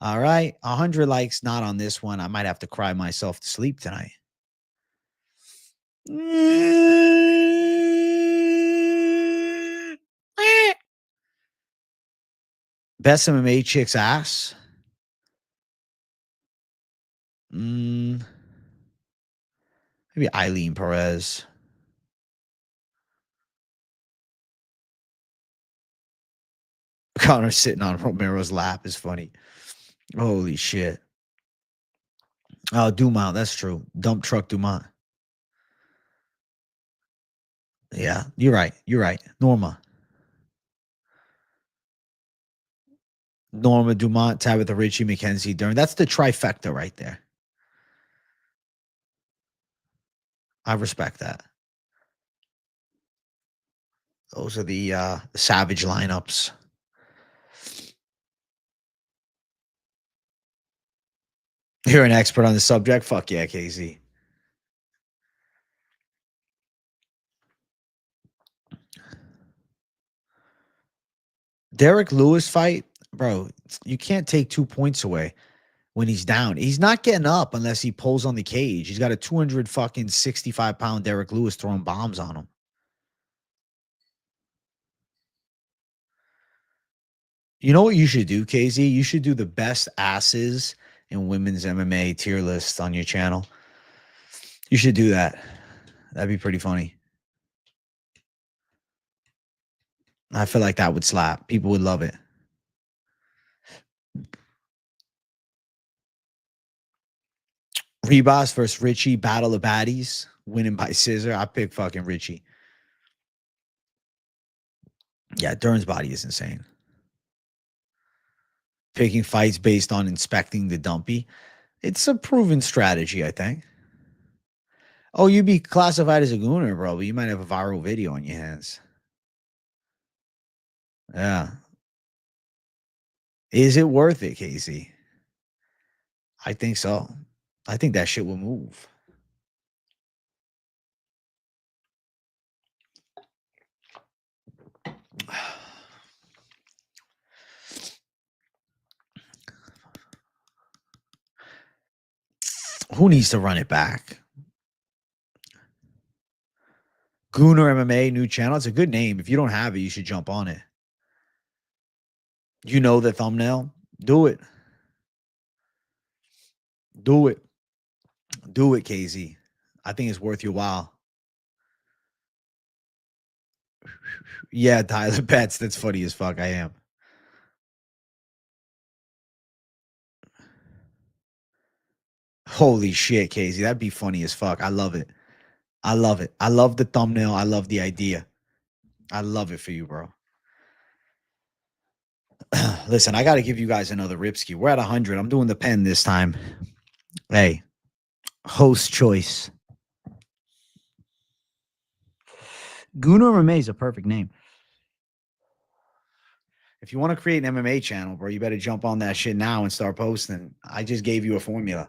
[SPEAKER 1] all right? 100 likes, not on this one. I might have to cry myself to sleep tonight. Best MMA chick's ass. Maybe Eileen Perez. Connor sitting on Romero's lap is funny. Holy shit. Oh, Dumont. That's true. Dump truck Dumont. Yeah, you're right. You're right. Norma, Dumont, Tabitha Ritchie, Mackenzie Dern. That's the trifecta right there. I respect that. Those are the savage lineups. You're an expert on the subject? Fuck yeah, KZ. Derek Lewis fight, bro, you can't take 2 points away when he's down. He's not getting up unless he pulls on the cage. He's got a 265-pound Derek Lewis throwing bombs on him. You know what you should do, KZ? You should do the best asses in women's MMA tier list on your channel. You should do that. That'd be pretty funny. I feel like that would slap. People would love it. Rebos versus Richie, battle of baddies, winning by scissor. I pick fucking Richie. Yeah, Dern's body is insane. Picking fights based on inspecting the dumpy. It's a proven strategy, I think. Oh, you'd be classified as a gooner, bro, but you might have a viral video on your hands. Yeah. Is it worth it, Casey? I think so. I think that shit will move. Who needs to run it back? Gooner MMA, new channel. It's a good name. If you don't have it, you should jump on it. You know the thumbnail? Do it. Do it. Do it, KZ. I think it's worth your while. Yeah, Tyler Betts. That's funny as fuck. I am. Holy shit, KZ. That'd be funny as fuck. I love it. I love it. I love the thumbnail. I love the idea. I love it for you, bro. Listen, I got to give you guys another Ripski. We're at 100. I'm doing the pen this time. Hey, host choice. Gooner MMA is a perfect name. If you want to create an MMA channel, bro, you better jump on that shit now and start posting. I just gave you a formula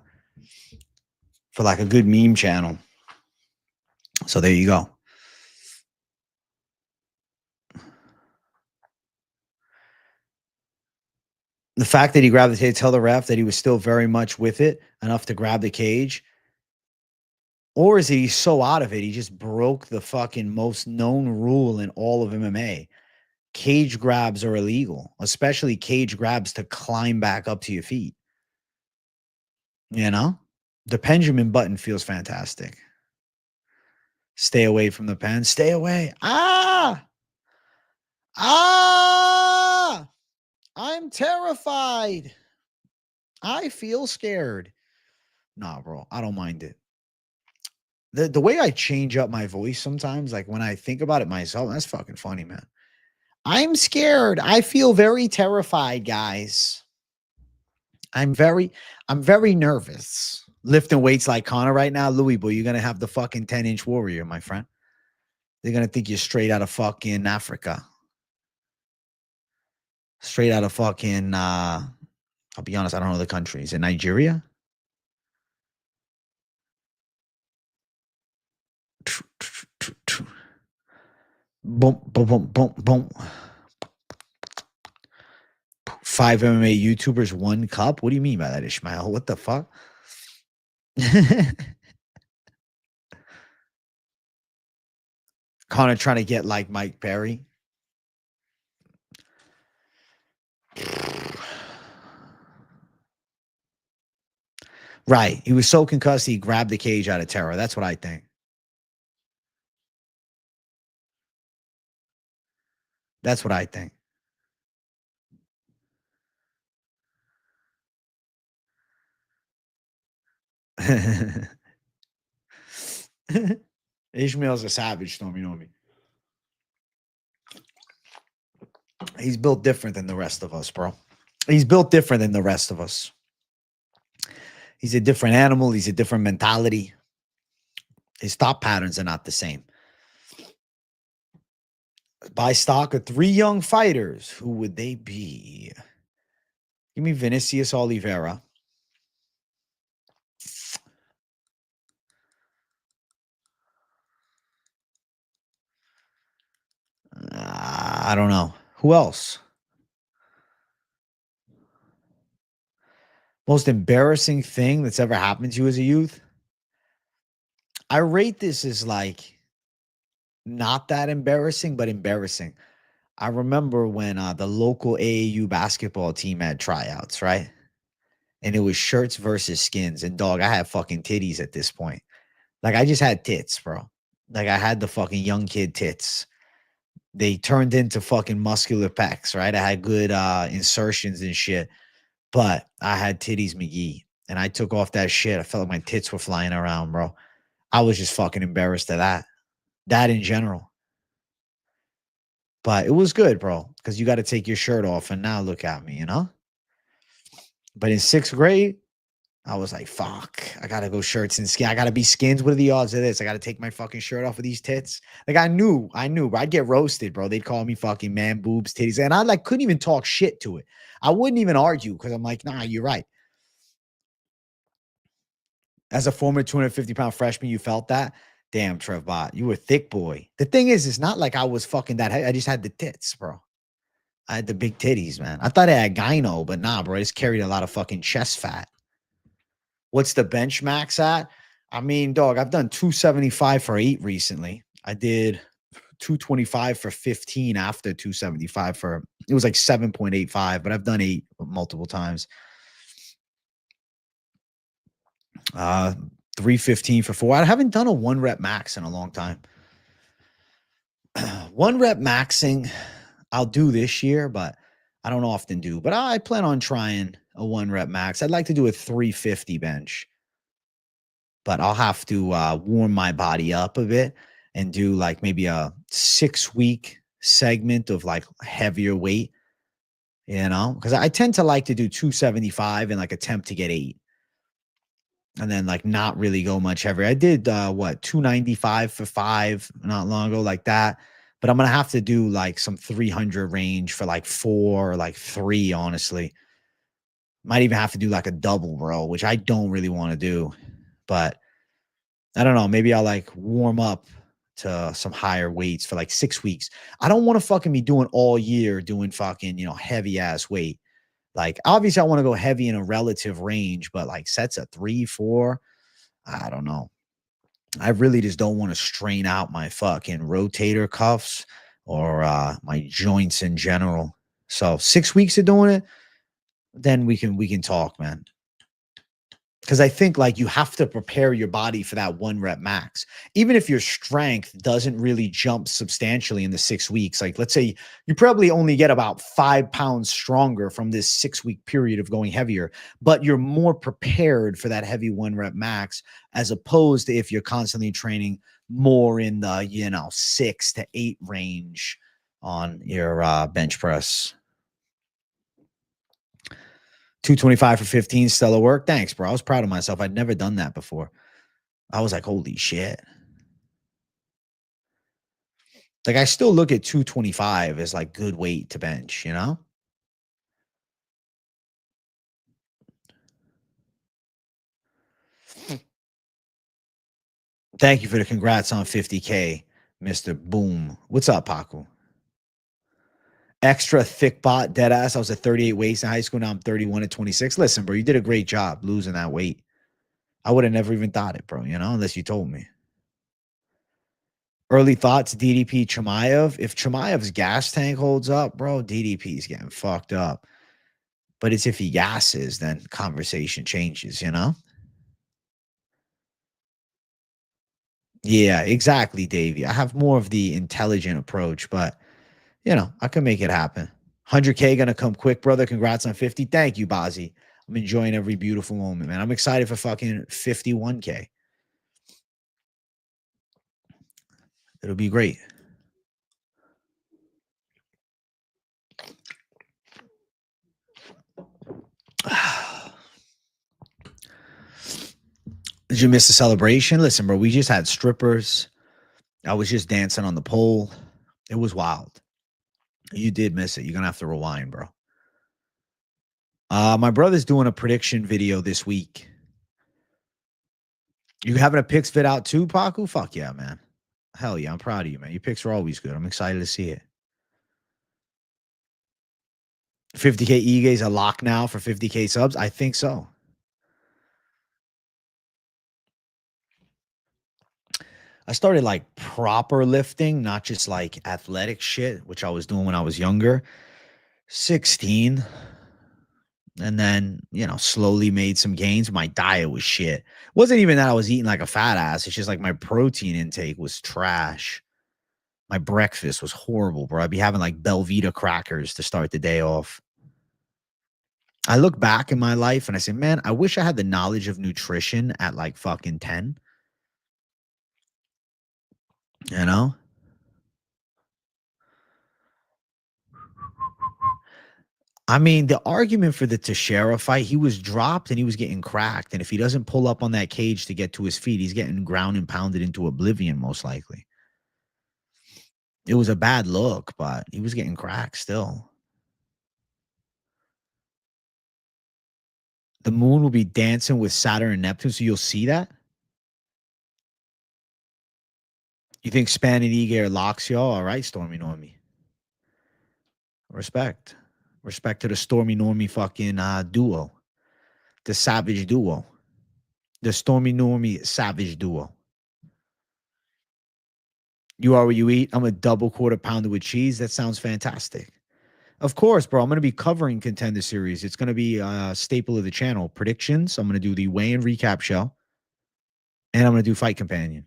[SPEAKER 1] for like a good meme channel. So there you go. The fact that he grabbed the cage, tell the ref that he was still very much with it, enough to grab the cage. Or is he so out of it, he just broke the fucking most known rule in all of MMA? cage grabs are illegal, especially cage grabs to climb back up to your feet. You know, the Benjamin button feels fantastic. Stay away from the pen. Stay away. Ah! I'm terrified. I feel scared. Nah, bro, I don't mind it. The way I change up my voice sometimes, like when I think about it myself, that's fucking funny, man. I'm scared. I feel very terrified, guys. I'm very nervous. Lifting weights like Connor right now, Louis, boy, you're gonna have the fucking 10-inch warrior, my friend. They're gonna think you're straight out of fucking Africa. Straight out of fucking I'll be honest, I don't know the country. Is it Nigeria? Boom, boom, boom, boom, boom. 5 MMA YouTubers, 1 cup? What do you mean by that, Ishmael? What the fuck? Connor trying to get like Mike Perry. Right. He was so concussed, he grabbed the cage out of terror. That's what I think. That's what I think. Ishmael's a savage, Storm. You know me. He's built different than the rest of us, bro. He's built different than the rest of us. He's a different animal. He's a different mentality. His thought patterns are not the same. Buy stock of 3 young fighters. Who would they be? Give me Vinicius Oliveira. I don't know. Who else? Most embarrassing thing that's ever happened to you as a youth? I rate this as like not that embarrassing, but embarrassing. I remember when the local AAU basketball team had tryouts, right? And it was shirts versus skins. And dog, I had fucking titties at this point. Like I just had tits, bro. Like I had the fucking young kid tits. They turned into fucking muscular pecs, right? I had good insertions and shit. But I had titties McGee. And I took off that shit. I felt like my tits were flying around, bro. I was just fucking embarrassed of that. That in general. But it was good, bro. Because you got to take your shirt off. And now look at me, you know? But in 6th grade, I was like, fuck, I got to go shirts and skin. I got to be skins. What are the odds of this? I got to take my fucking shirt off of these tits. Like I knew, bro. I'd get roasted, bro. They'd call me fucking man boobs, titties. And I like couldn't even talk shit to it. I wouldn't even argue because I'm like, nah, you're right. As a former 250-pound freshman, you felt that? Damn, Trev Bot, you were a thick boy. The thing is, it's not like I was fucking that heavy. I just had the tits, bro. I had the big titties, man. I thought I had gyno, but nah, bro. I just carried a lot of fucking chest fat. What's the bench max at? I mean, dog, I've done 275 for 8 recently. I did 225 for 15 after 275 for, it was like 7.85, but I've done 8 multiple times. 315 for 4. I haven't done a 1 rep max in a long time. 1 rep maxing, I'll do this year, but I don't often do. But I plan on trying a 1 rep max. I'd like to do a 350 bench, but I'll have to warm my body up a bit and do like maybe a 6-week segment of like heavier weight, you know, because I tend to like to do 275 and like attempt to get 8. And then like not really go much heavier. I did 295 for 5 not long ago, like that. But I'm gonna have to do like some 300 range for like 4 or like 3, honestly. Might even have to do like a double, bro, which I don't really want to do. But I don't know. Maybe I'll like warm up to some higher weights for like 6 weeks. I don't want to fucking be doing all year doing fucking, you know, heavy ass weight. Like, obviously, I want to go heavy in a relative range, but like sets at 3, 4, I don't know. I really just don't want to strain out my fucking rotator cuffs, or my joints in general. So 6 weeks of doing it, then we can talk, man. Because I think like you have to prepare your body for that 1 rep max. Even if your strength doesn't really jump substantially in the 6 weeks, like let's say you probably only get about 5 pounds stronger from this 6-week period of going heavier, but you're more prepared for that heavy 1 rep max, as opposed to if you're constantly training more in the 6 to 8 range on your bench press. 225 for 15, stellar work. Thanks, bro. I was proud of myself. I'd never done that before. I was like, holy shit. Like, I still look at 225 as like good weight to bench, you know? Thank you for the congrats on 50K, Mr. Boom. What's up, Paco? Extra thick bot, dead ass. I was at 38 weights in high school. Now I'm 31 at 26. Listen, bro, you did a great job losing that weight. I would have never even thought it, bro, unless you told me. Early thoughts, DDP Chimaev. If Chimaev's gas tank holds up, bro, DDP is getting fucked up. But it's if he gasses, then conversation changes, Yeah, exactly, Davey. I have more of the intelligent approach, but, I can make it happen. 100K going to come quick, brother. Congrats on 50. Thank you, Bazzi. I'm enjoying every beautiful moment, man. I'm excited for fucking 51K. It'll be great. Did you miss the celebration? Listen, bro, we just had strippers. I was just dancing on the pole. It was wild. You did miss it. You're going to have to rewind, bro. My brother's doing a prediction video this week. You having a picks vid out too, Paku? Fuck yeah, man. Hell yeah, I'm proud of you, man. Your picks are always good. I'm excited to see it. 50K Ige is a lock now for 50K subs? I think so. I started like proper lifting, not just like athletic shit, which I was doing when I was younger. 16. And then, slowly made some gains. My diet was shit. It wasn't even that I was eating like a fat ass. It's just like my protein intake was trash. My breakfast was horrible, bro. I'd be having like Belvita crackers to start the day off. I look back in my life and I say, man, I wish I had the knowledge of nutrition at like fucking 10. I mean, the argument for the Teixeira fight, he was dropped and he was getting cracked. And if he doesn't pull up on that cage to get to his feet, he's getting ground and pounded into oblivion, most likely. It was a bad look, but he was getting cracked still. The moon will be dancing with Saturn and Neptune, so you'll see that? You think Spann and Ige are locks, y'all? All right, Stormy Normie. Respect. Respect to the Stormy Normie fucking duo. The Savage duo. The Stormy Normie Savage duo. You are what you eat. I'm a double quarter pounder with cheese. That sounds fantastic. Of course, bro. I'm going to be covering Contender Series. It's going to be a staple of the channel. Predictions. I'm going to do the weigh-in recap show. And I'm going to do Fight Companion.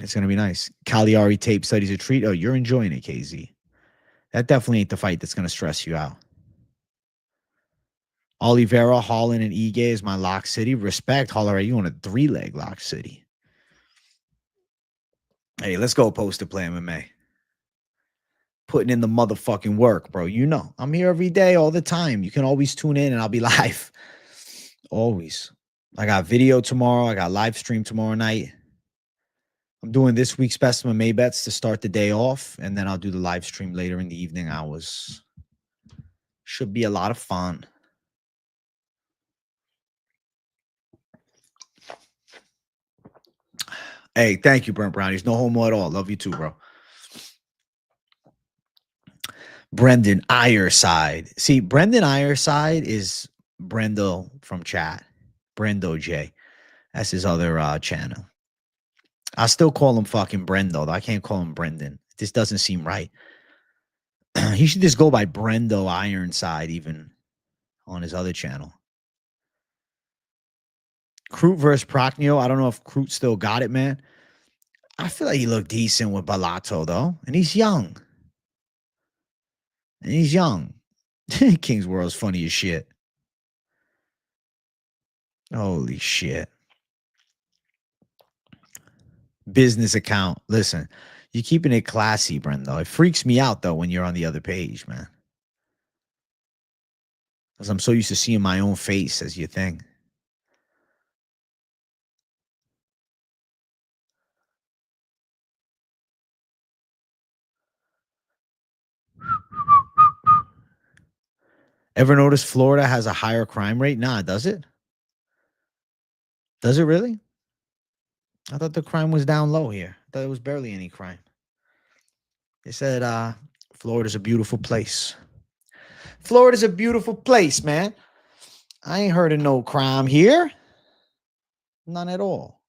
[SPEAKER 1] It's going to be nice. Caliari tape studies a treat. Oh, you're enjoying it, KZ. That definitely ain't the fight that's going to stress you out. Oliveira, Holland, and Ige is my lock city. Respect, Holloway. You on a 3-leg lock city. Hey, let's go post to play MMA. Putting in the motherfucking work, bro. I'm here every day, all the time. You can always tune in and I'll be live. Always. I got video tomorrow. I got live stream tomorrow night. I'm doing this week's best of May bets to start the day off, and then I'll do the live stream later in the evening hours. Should be a lot of fun. Hey, thank you, Burnt Brownies. No homo at all. Love you too, bro. Brendan Ireside. See, Brendan Ireside is Brendo from chat. Brendo J. That's his other channel. I still call him fucking Brendo, though. I can't call him Brendan. This doesn't seem right. He should just go by Brendo Ironside, even on his other channel. Crute versus Prachnio. I don't know if Crute still got it, man. I feel like he looked decent with Balato, though. And he's young. King's World's funny as shit. Holy shit. Business account. Listen, you're keeping it classy, Brendo. It freaks me out, though, when you're on the other page, man. Because I'm so used to seeing my own face as your thing. Ever notice Florida has a higher crime rate? Nah, does it? Does it really? I thought the crime was down low here. I thought there was barely any crime. They said Florida's a beautiful place. Florida's a beautiful place, man. I ain't heard of no crime here. None at all.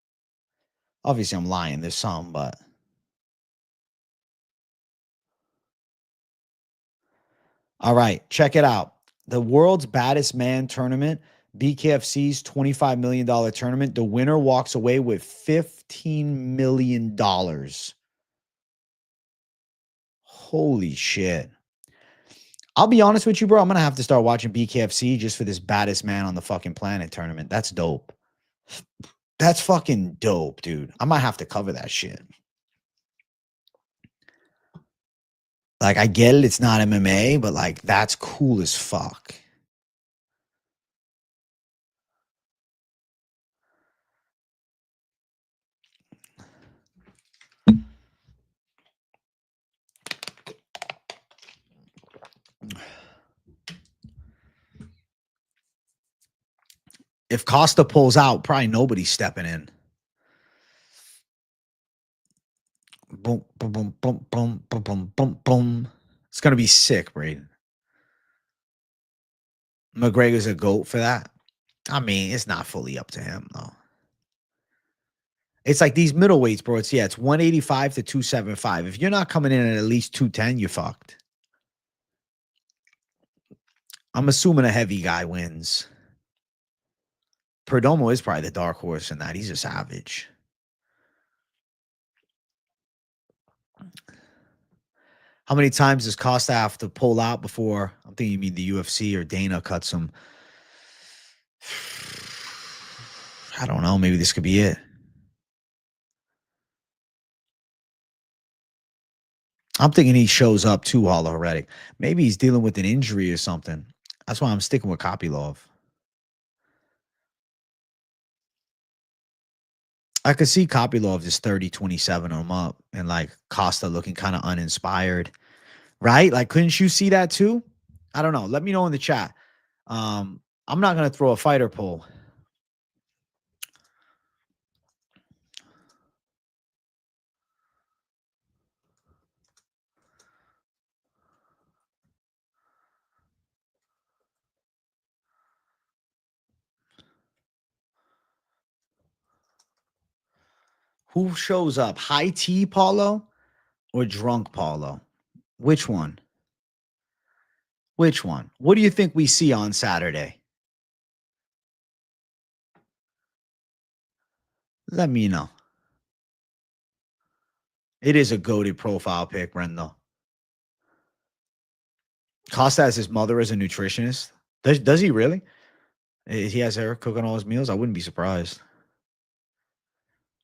[SPEAKER 1] Obviously, I'm lying. There's some, but... All right, check it out. The World's Baddest Man tournament, BKFC's $25 million tournament, the winner walks away with $15 million. Holy shit. I'll be honest with you, bro. I'm going to have to start watching BKFC just for this Baddest Man on the fucking planet tournament. That's dope. That's fucking dope, dude. I might have to cover that shit. Like, I get it. It's not MMA, but, like, that's cool as fuck. If Costa pulls out, probably nobody's stepping in. Boom, boom, boom, boom, boom, boom, boom, boom, boom. It's going to be sick, Braden. McGregor's a GOAT for that. I mean, it's not fully up to him, though. It's like these middleweights, bro. It's 185 to 275. If you're not coming in at least 210, you're fucked. I'm assuming a heavy guy wins. Perdomo is probably the dark horse in that. He's a savage. How many times does Costa have to pull out before? I'm thinking you mean the UFC or Dana cuts him. I don't know. Maybe this could be it. I'm thinking he shows up too, Holloway. Maybe he's dealing with an injury or something. That's why I'm sticking with Kopylov. I could see Kopylov just 30-27 him up and like Costa looking kind of uninspired. Right? Like, couldn't you see that too? I don't know. Let me know in the chat. I'm not going to throw a fighter poll. Who shows up? High tea Paulo or drunk Paulo? Which one? Which one? What do you think we see on Saturday? Let me know. It is a goated profile pic, Brendo. Costa has his mother as a nutritionist. Does he really? He has her cooking all his meals? I wouldn't be surprised.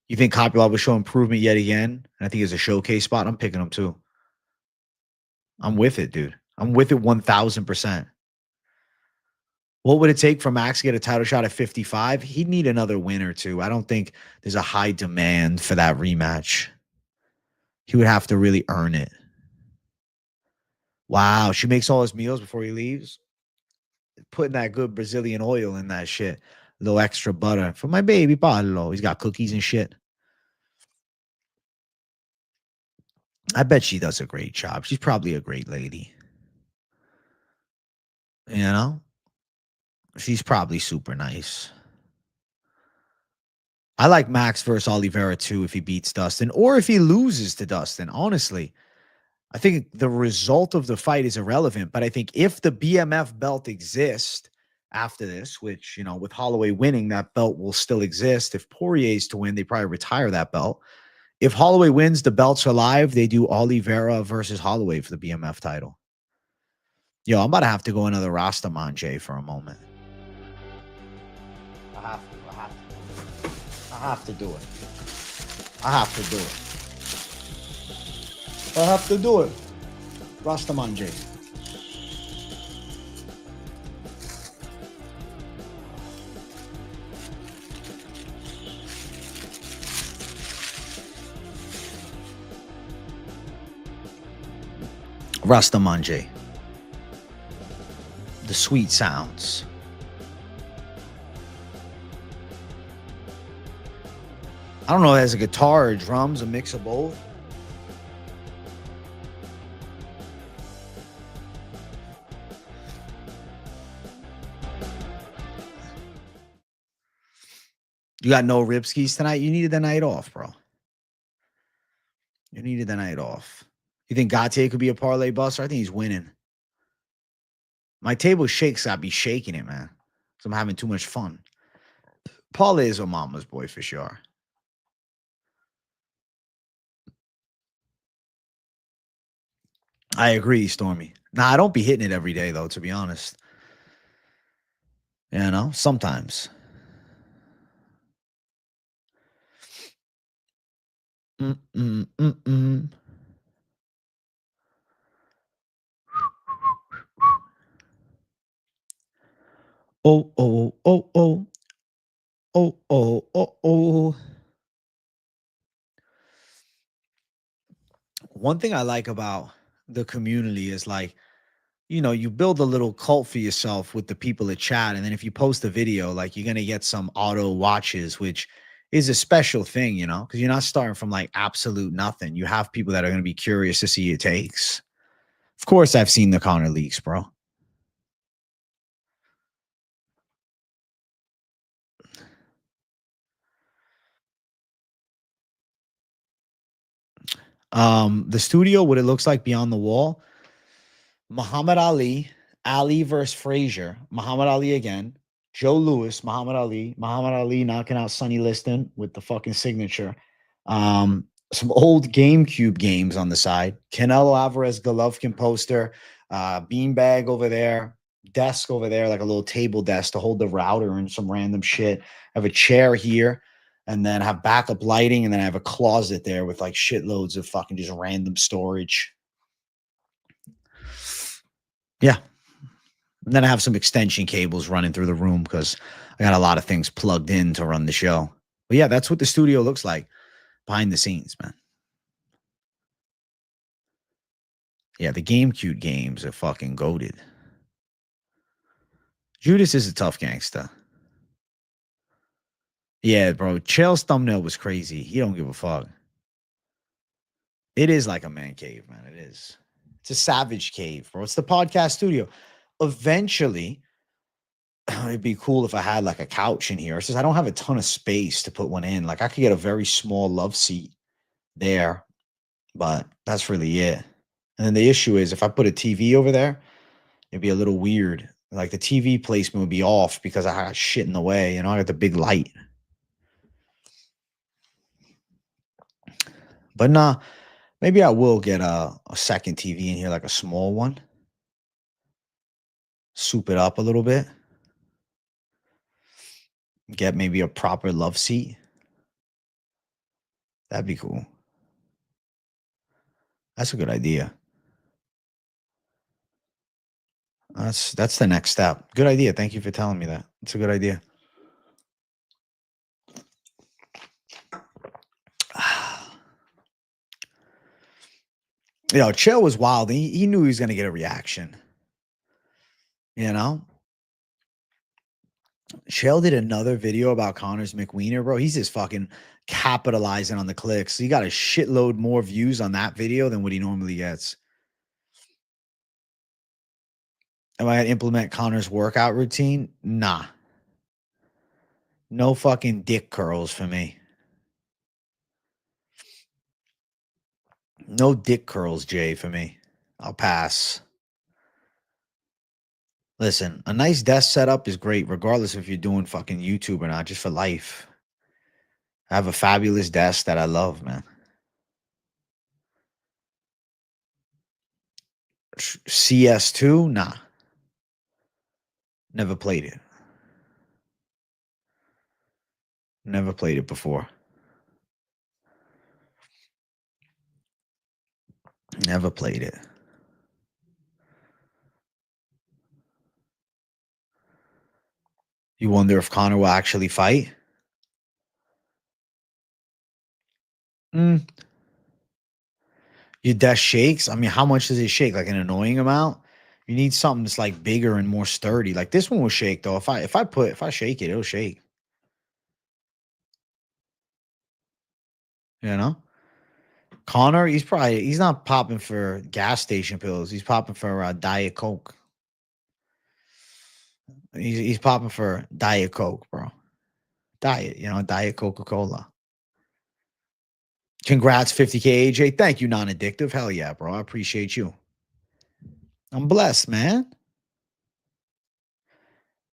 [SPEAKER 1] You think Kopylov will show improvement yet again? And I think it's a showcase spot. I'm picking him too. I'm with it, dude. I'm with it 1,000%. What would it take for Max to get a title shot at 55? He'd need another win or two. I don't think there's a high demand for that rematch. He would have to really earn it. Wow, she makes all his meals before he leaves. Putting that good Brazilian oil in that shit. A little extra butter for my baby Paulo. He's got cookies and shit. I bet she does a great job. She's probably a great lady. You know? She's probably super nice. I like Max versus Oliveira too if he beats Dustin or if he loses to Dustin. Honestly, I think the result of the fight is irrelevant, but I think if the BMF belt exists after this, which, you know, with Holloway winning, that belt will still exist. If Poirier's to win, they probably retire that belt. If Holloway wins, the belts are live. They do Oliveira versus Holloway for the BMF title. Yo, I'm about to have to go another Rastamanje for a moment. I have to do it. I have to do it. I have to do it. Rastamanje. Rastamanje. The sweet sounds. I don't know if it has a guitar or drums, a mix of both. You got no ribskis tonight? You needed the night off, bro. You needed the night off. You think Gautier could be a parlay buster? I think he's winning. My table shakes, I'd be shaking it, man. So I'm having too much fun. Parlay is a mama's boy for sure. I agree, Stormy. Nah, I don't be hitting it every day, though, to be honest. You know, sometimes. Oh, oh, oh, oh. Oh, oh, oh, oh. One thing I like about the community is like, you know, you build a little cult for yourself with the people that chat. And then if you post a video, like you're going to get some auto watches, which is a special thing, you know, because you're not starting from like absolute nothing. You have people that are going to be curious to see your takes. Of course, I've seen the Conor leaks, bro. The studio, what it looks like beyond the wall. Muhammad Ali versus Frazier, Muhammad Ali again, Joe Louis, Muhammad Ali knocking out Sonny Liston with the fucking signature. Some old GameCube games on the side. Canelo Alvarez Golovkin poster, beanbag over there, desk over there, like a little table desk to hold the router and some random shit. I have a chair here, and then I have backup lighting, and then I have a closet there with like shitloads of fucking just random storage. Yeah. And then I have some extension cables running through the room because I got a lot of things plugged in to run the show. But yeah, that's what the studio looks like behind the scenes, man. Yeah, the GameCube games are fucking goated. Judice is a tough gangster. Yeah, bro. Chael's thumbnail was crazy. He don't give a fuck. It is like a man cave, man. It is. It's a savage cave, bro. It's the podcast studio. Eventually, it'd be cool if I had like a couch in here. It's just I don't have a ton of space to put one in. Like I could get a very small love seat there, but that's really it. And then the issue is if I put a TV over there, it'd be a little weird. Like the TV placement would be off because I got shit in the way. You know, I got the big light. But nah, maybe I will get a second TV in here, like a small one. Soup it up a little bit. Get maybe a proper love seat. That'd be cool. That's a good idea. That's the next step. Good idea. Thank you for telling me that. It's a good idea. You know, Chael was wild. He knew he was going to get a reaction. You know? Chael did another video about Conor's McWiener, bro. He's just fucking capitalizing on the clicks. He got a shitload more views on that video than what he normally gets. Am I going to implement Conor's workout routine? Nah. No fucking dick curls for me. No dick curls, Jay, for me. I'll pass. Listen, a nice desk setup is great, regardless if you're doing fucking YouTube or not, just for life. I have a fabulous desk that I love, man. CS2? Nah. Never played it. Never played it before. Never played it. You wonder if Conor will actually fight? Your desk shakes? I mean, how much does it shake? Like an annoying amount? You need something that's like bigger and more sturdy. Like this one will shake though. If I shake it, it'll shake. You know? Conor, he's not popping for gas station pills. He's popping for Diet Coke. He's popping for Diet Coke, bro. Diet, Diet Coca-Cola. Congrats, 50K AJ. Thank you, non-addictive. Hell yeah, bro. I appreciate you. I'm blessed, man.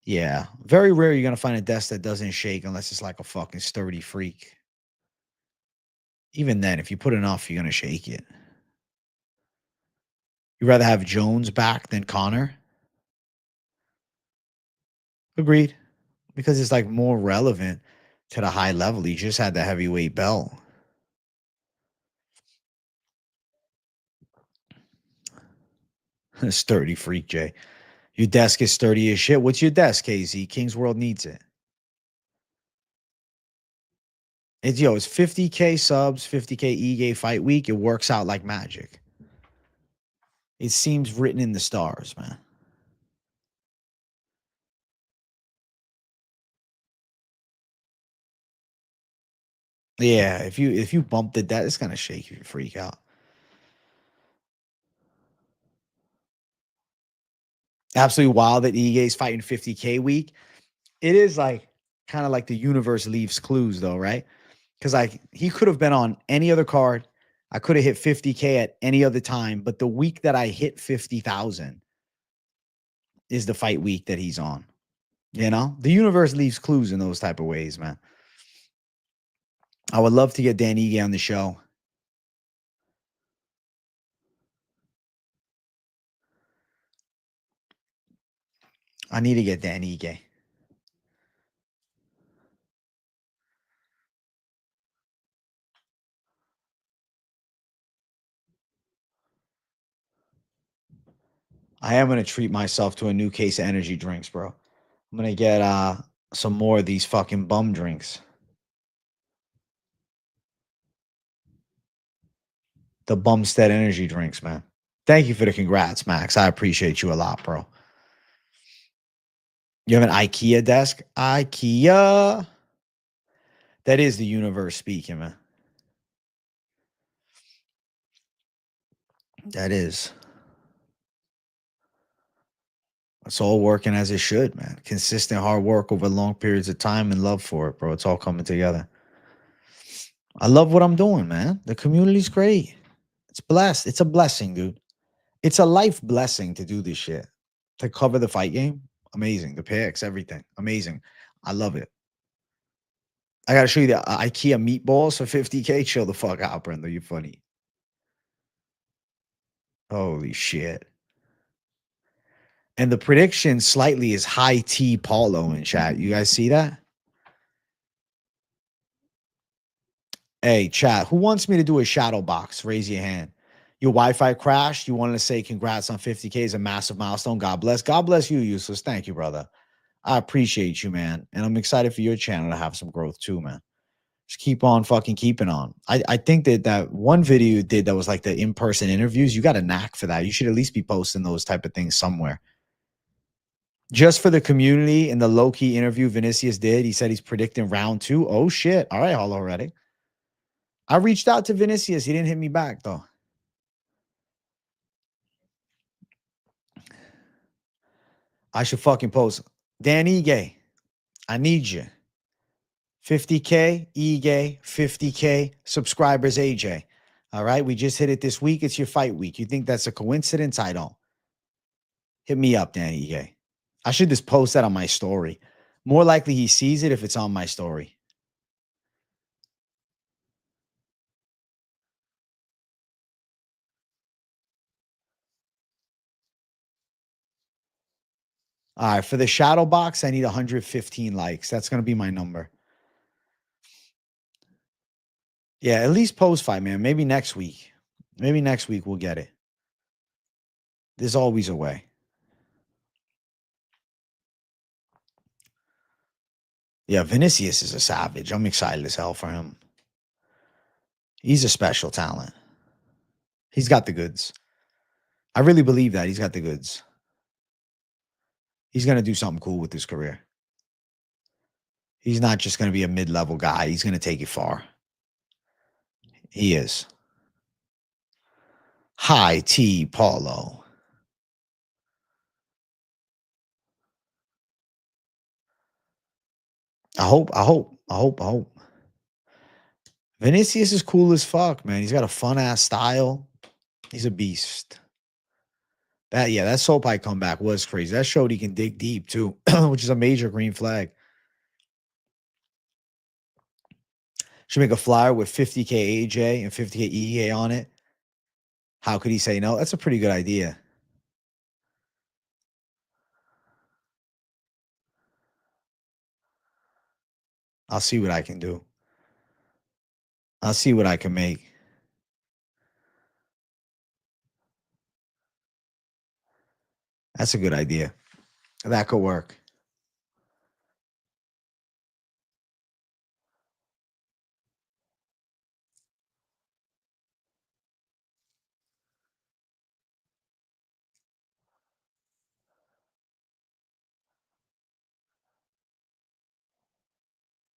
[SPEAKER 1] Yeah. Very rare you're going to find a desk that doesn't shake unless it's like a fucking sturdy freak. Even then, if you put enough, you're going to shake it. You'd rather have Jones back than Conor? Agreed. Because it's like more relevant to the high level. He just had the heavyweight belt. Sturdy freak, Jay. Your desk is sturdy as shit. What's your desk, KZ? King's World needs it. It's 50K subs, 50K E-Gay fight week. It works out like magic. It seems written in the stars, man. Yeah, if you bump the debt, it's gonna shake you, freak out. Absolutely wild that E-Gay's fighting 50K week. It is like kind of like the universe leaves clues, though, right? Because like he could have been on any other card. I could have hit 50K at any other time, but the week that I hit 50,000 is the fight week that he's on. The universe leaves clues in those type of ways, man. I would love to get Dan Ige on the show. I need to get Dan Ige. I am going to treat myself to a new case of energy drinks, bro. I'm going to get some more of these fucking bum drinks. The Bumstead energy drinks, man. Thank you for the congrats, Max. I appreciate you a lot, bro. You have an IKEA desk? IKEA. That is the universe speaking, man. That is. It's all working as it should, man. Consistent hard work over long periods of time and love for it, bro. It's all coming together. I love what I'm doing, man. The community's great. It's blessed. It's a blessing, dude. It's a life blessing to do this shit. To cover the fight game. Amazing. The picks, everything. Amazing. I love it. I got to show you the IKEA meatballs for 50K. Chill the fuck out, Brenda. You're funny. Holy shit. And the prediction slightly is high T Paulo in chat. You guys see that? Hey, chat. Who wants me to do a shadow box? Raise your hand. Your Wi-Fi crashed. You wanted to say congrats on 50K is a massive milestone. God bless. God bless you, Useless. Thank you, brother. I appreciate you, man. And I'm excited for your channel to have some growth too, man. Just keep on fucking keeping on. I think that one video you did that was like the in-person interviews, you got a knack for that. You should at least be posting those type of things somewhere. Just for the community in the low-key interview Vinicius did, he said he's predicting round 2. Oh, shit. All right, Hollow already. I reached out to Vinicius. He didn't hit me back, though. I should fucking post. Dan Ige, I need you. 50K, Ige, 50K subscribers, AJ. All right, we just hit it this week. It's your fight week. You think that's a coincidence? I don't. Hit me up, Dan Ige. I should just post that on my story. More likely he sees it if it's on my story. All right, for the shadow box, I need 115 likes. That's going to be my number. Yeah, at least post fight, man. Maybe next week. Maybe next week we'll get it. There's always a way. Yeah, Vinicius is a savage. I'm excited as hell for him. He's a special talent. He's got the goods. I really believe that. He's got the goods. He's going to do something cool with his career. He's not just going to be a mid-level guy. He's going to take it far. He is. Hi, T. Paulo. I hope. Vinicius is cool as fuck, man. He's got a fun-ass style. He's a beast. That Soul Pie comeback was crazy. That showed he can dig deep, too, which is a major green flag. Should make a flyer with 50K AJ and 50K EA on it. How could he say no? That's a pretty good idea. I'll see what I can do. I'll see what I can make. That's a good idea. That could work.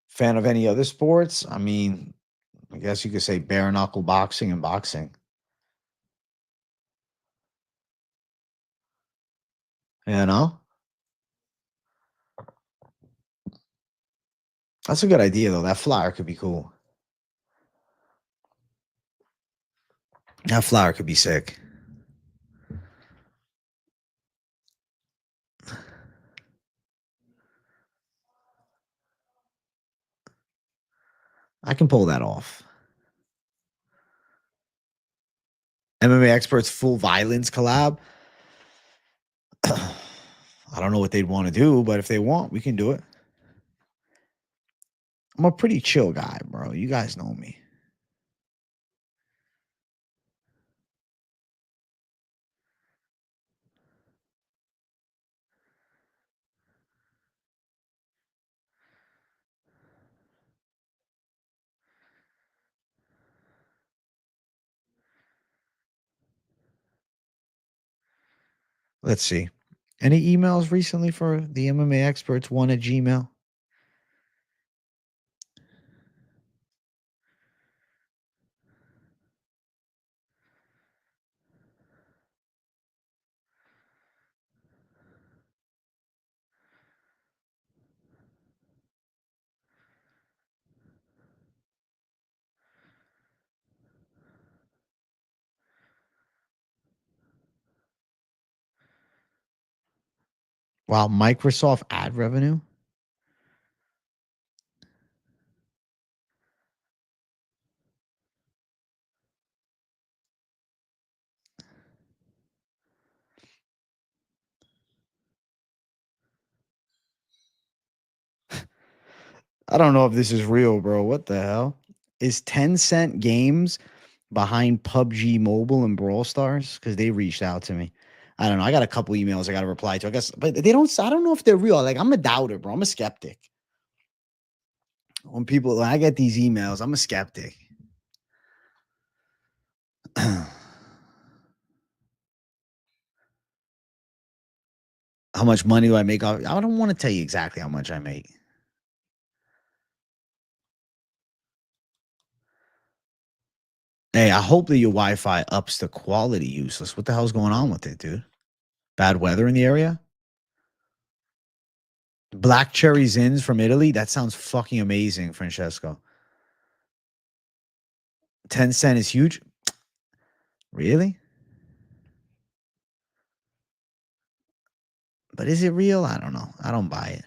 [SPEAKER 1] Fan of any other sports? I mean, I guess you could say bare knuckle boxing and boxing. You know? That's a good idea, though. That flyer could be cool. That flower could be sick. I can pull that off. MMA Experts Full Violence collab. I don't know what they'd want to do, but if they want, we can do it. I'm a pretty chill guy, bro. You guys know me. Let's see. Any emails recently for the MMA Experts one at Gmail? Wow, Microsoft ad revenue? I don't know if this is real, bro. What the hell? Is 10-cent Games behind PUBG Mobile and Brawl Stars? Because they reached out to me. I don't know. I got a couple emails I got to reply to. I guess, but I don't know if they're real. Like, I'm a doubter, bro. I'm a skeptic. When I get these emails, I'm a skeptic. How much money do I make off? I don't want to tell you exactly how much I make. Hey, I hope that your Wi-Fi ups the quality useless. What the hell's going on with it, dude? Bad weather in the area? Black cherry zins from Italy. That sounds fucking amazing, Francesco. 10 cent is huge. Really? But is it real? I don't know. I don't buy it.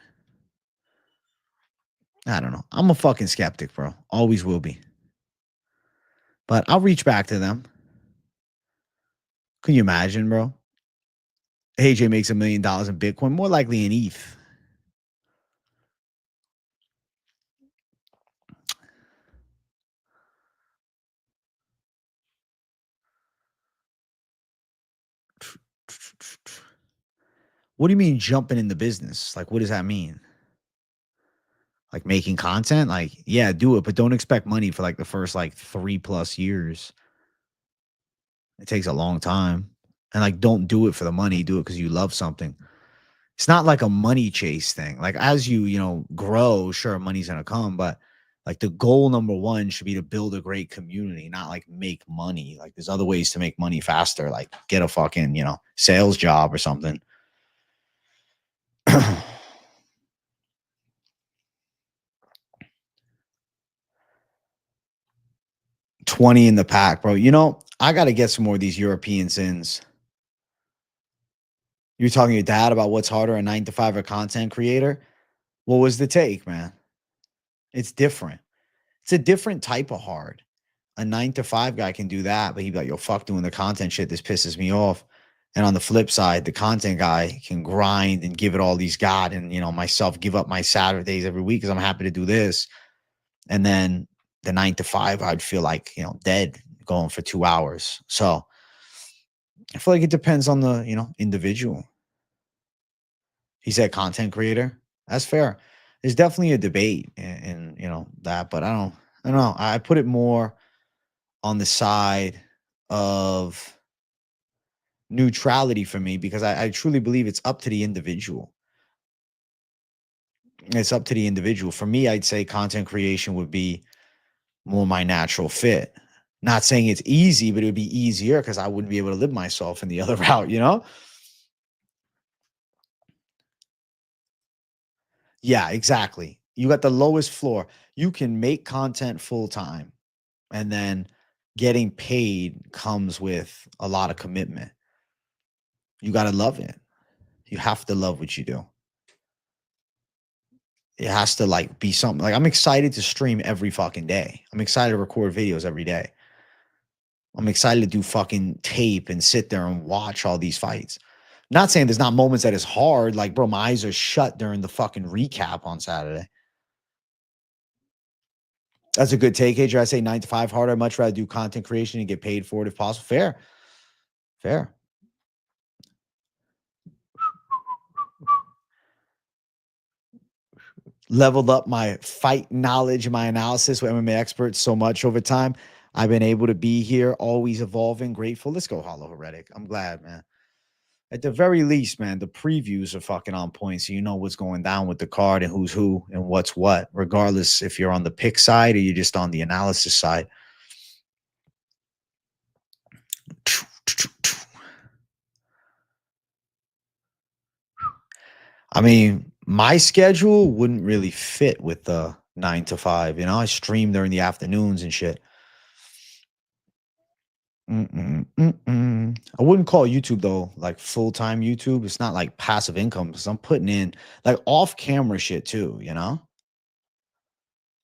[SPEAKER 1] I don't know. I'm a fucking skeptic, bro. Always will be. But I'll reach back to them. Can you imagine, bro? AJ makes $1 million in Bitcoin, more likely in ETH. What do you mean jumping in the business? Like, what does that mean? Like making content? Like, yeah, do it, but don't expect money for like the first like 3+ years. It takes a long time. And like, don't do it for the money. Do it because you love something. It's not like a money chase thing. Like as you grow, sure, money's going to come, but like the goal number one should be to build a great community, not like make money. Like there's other ways to make money faster. Like get a fucking, sales job or something. 20 in the pack, bro. I got to get some more of these European sins. You're talking to your dad about what's harder, a 9-to-5 or content creator? What was the take, man? It's different. It's a different type of hard. A 9-to-5 guy can do that, but he'd be like, yo, fuck doing the content shit. This pisses me off. And on the flip side, the content guy can grind and give it all he's got. And, myself give up my Saturdays every week because I'm happy to do this. And then the 9-to-5, I'd feel like, dead going for 2 hours. So I feel like it depends on the, individual. He said content creator. That's fair. There's definitely a debate in that, but I don't know. I put it more on the side of neutrality for me because I truly believe it's up to the individual. It's up to the individual. For me, I'd say content creation would be more my natural fit. Not saying it's easy, but it would be easier because I wouldn't be able to live myself in the other route, Yeah, exactly. You got the lowest floor. You can make content full time, and then getting paid comes with a lot of commitment. You got to love it. You have to love what you do. It has to like be something. Like I'm excited to stream every fucking day. I'm excited to record videos every day. I'm excited to do fucking tape and sit there and watch all these fights. Not saying there's not moments that is hard. Like, bro, my eyes are shut during the fucking recap on Saturday. That's a good take, AJ. I say 9-to-5 harder. I'd much rather do content creation and get paid for it if possible. Fair. Fair. Leveled up my fight knowledge and my analysis with MMA experts so much over time. I've been able to be here, always evolving, grateful. Let's go, Hollow Heretic. I'm glad, man. At the very least, man, the previews are fucking on point. So you know what's going down with the card and who's who and what's what, regardless if you're on the pick side or you're just on the analysis side. I mean, my schedule wouldn't really fit with the 9-to-5. I stream during the afternoons and shit. I wouldn't call YouTube though like full-time YouTube. It's not like passive income because I'm putting in like off-camera shit too,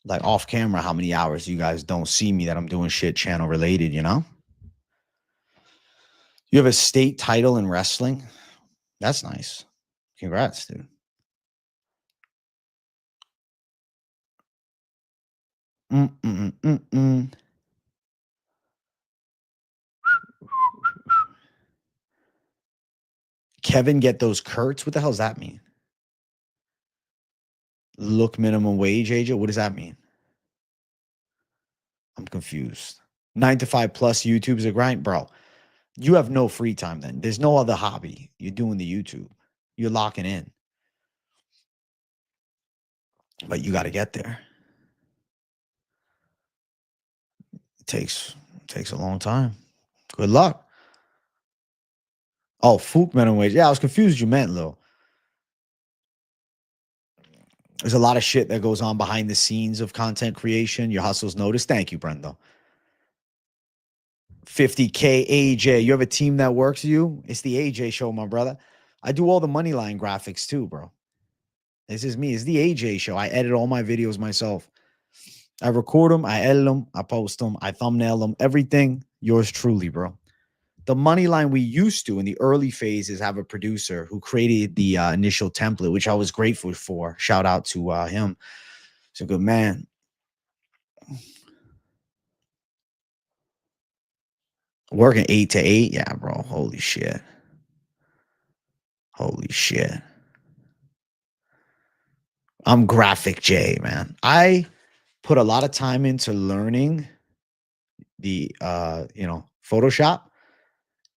[SPEAKER 1] like off-camera how many hours you guys don't see me that I'm doing shit channel related, You have a state title in wrestling? That's nice. Congrats, dude. Kevin get those Curts? What the hell does that mean? Look minimum wage, AJ? What does that mean? I'm confused. 9-to-5 plus YouTube's a grind? Bro, you have no free time then. There's no other hobby. You're doing the YouTube. You're locking in. But you got to get there. It takes a long time. Good luck. Oh, Fook minimum wage. Yeah, I was confused what you meant, Lil. There's a lot of shit that goes on behind the scenes of content creation. Your hustle's noticed. Thank you, Brendo. 50K AJ. You have a team that works for you? It's the AJ show, my brother. I do all the money line graphics too, bro. This is me. It's the AJ show. I edit all my videos myself. I record them. I edit them. I post them. I thumbnail them. Everything. Yours truly, bro. The money line we used to in the early phases have a producer who created the initial template, which I was grateful for. Shout out to him. He's a good man. Working 8 to 8. Yeah, bro. Holy shit. Holy shit. I'm Graphic J, man. I put a lot of time into learning the Photoshop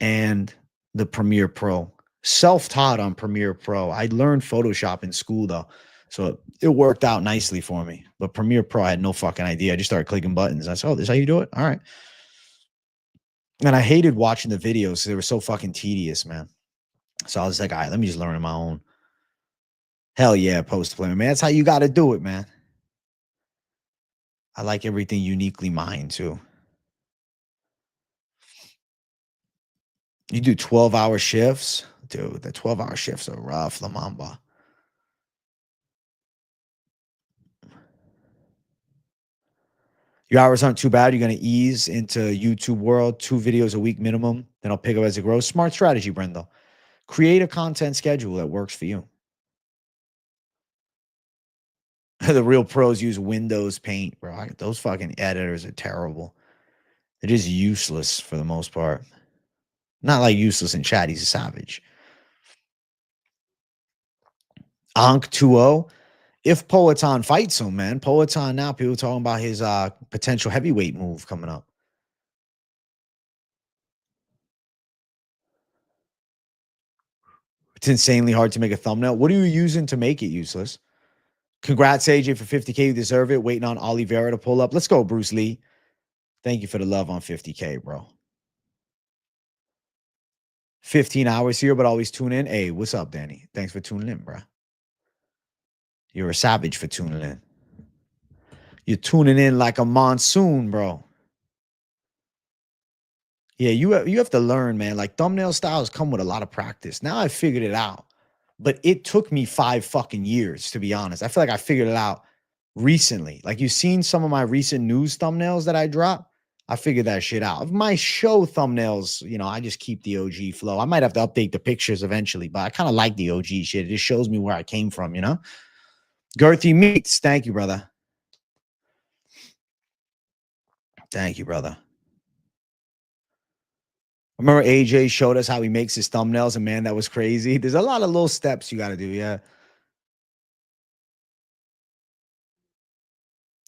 [SPEAKER 1] and the Premiere Pro. Self-taught on Premiere Pro. I learned Photoshop in school though. So it worked out nicely for me. But Premiere Pro, I had no fucking idea. I just started clicking buttons. I said, oh, this is how you do it? All right. And I hated watching the videos because they were so fucking tedious, man. So I was like, all right, let me just learn on my own. Hell yeah, post-play, man. That's how you got to do it, man. I like everything uniquely mine, too. You do 12-hour shifts? Dude, the 12-hour shifts are rough, La Mamba. Your hours aren't too bad. You're going to ease into YouTube world, 2 videos a week minimum. Then I'll pick up as it grows. Smart strategy, Brendo. Create a content schedule that works for you. The real pros use Windows Paint, bro. Those fucking editors are terrible. They're just useless for the most part. Not like useless in chat. He's a savage. Ankh 2-0. If Poatan fights him, man. Poatan now, people talking about his potential heavyweight move coming up. It's insanely hard to make a thumbnail. What are you using to make it useless? Congrats, AJ, for 50K. You deserve it. Waiting on Oliveira to pull up. Let's go, Bruce Lee. Thank you for the love on 50K, bro. 15 hours here, but always tune in. Hey, what's up, Danny? Thanks for tuning in, bro. You're a savage for tuning in. You're tuning in like a monsoon, bro. Yeah, you have to learn, man. Like thumbnail styles come with a lot of practice. Now I figured it out, but it took me 5 fucking years, to be honest. I feel like I figured it out recently. Like you've seen some of my recent news thumbnails that I dropped. I figured that shit out. Of my show thumbnails, you know, I just keep the OG flow. I might have to update the pictures eventually, but I kind of like the OG shit. It just shows me where I came from, you know? Girthy Meats. Thank you, brother. Thank you, brother. Remember AJ showed us how he makes his thumbnails, and man, that was crazy. There's a lot of little steps you got to do, yeah.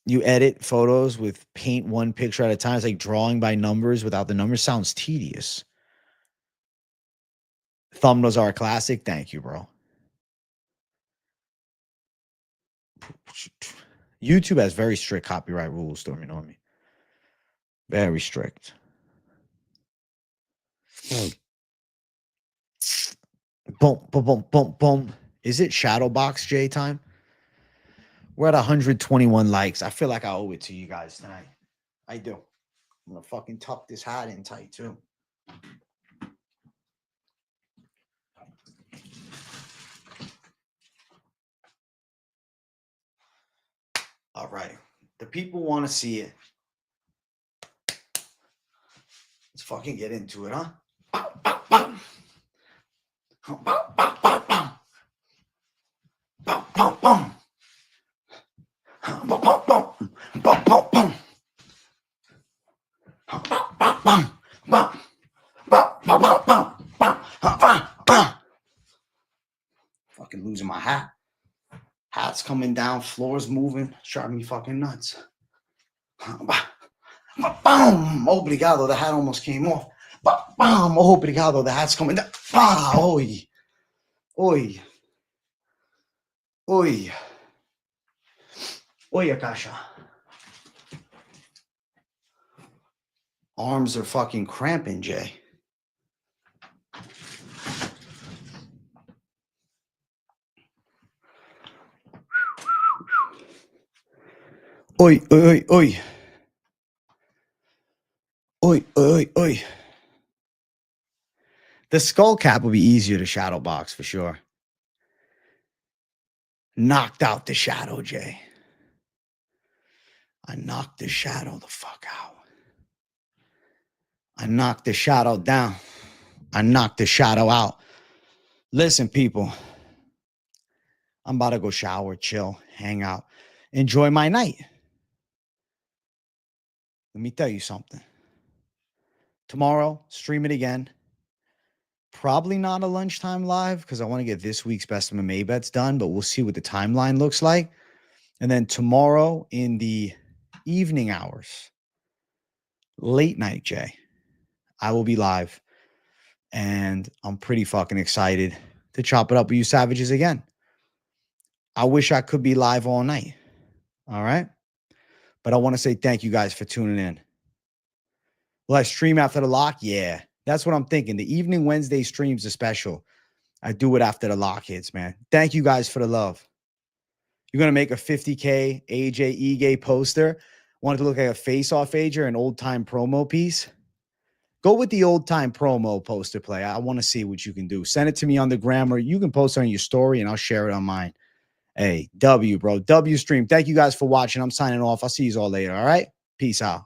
[SPEAKER 1] You edit photos with paint one picture at a time. It's like drawing by numbers without the numbers. Sounds tedious. Thumbnails are a classic. Thank you, bro. YouTube has very strict copyright rules, Stormy Normie. Very strict. Boom, boom, boom, boom, boom. Is it Shadowbox J time? We're at 121 likes. I feel like I owe it to you guys tonight. I do. I'm gonna fucking tuck this hat in tight too. All right. The people want to see it. Let's fucking get into it, huh? Fucking losing my hat. Hat's coming down, floor's moving, driving me fucking nuts. Obrigado, the hat almost came off. Obrigado, the hat's coming down. Oi. Oi. Oi. Oi, Akasha. Arms are fucking cramping, Jay. Oi, oi, oi. Oi, oi, oi. The skull cap will be easier to shadow box for sure. Knocked out the shadow, Jay. I knocked the shadow the fuck out. I knocked the shadow down. I knocked the shadow out. Listen, people. I'm about to go shower, chill, hang out, enjoy my night. Let me tell you something. Tomorrow, stream it again. Probably not a lunchtime live because I want to get this week's best of MMA bets done, but we'll see what the timeline looks like. And then tomorrow in the evening hours, late night, Jay, I will be live. And I'm pretty fucking excited to chop it up with you savages again. I wish I could be live all night. All right. But I want to say thank you guys for tuning in. Will I stream after the lock? Yeah. That's what I'm thinking. The evening Wednesday streams are special. I do it after the lock hits, man. Thank you guys for the love. You're going to make a 50K AJ Ige poster. Want it to look like a face-off AJ, an old-time promo piece? Go with the old-time promo poster play. I want to see what you can do. Send it to me on the gram, or you can post it on your story, and I'll share it on mine. Hey, W, bro. W stream. Thank you guys for watching. I'm signing off. I'll see you all later, all right? Peace out.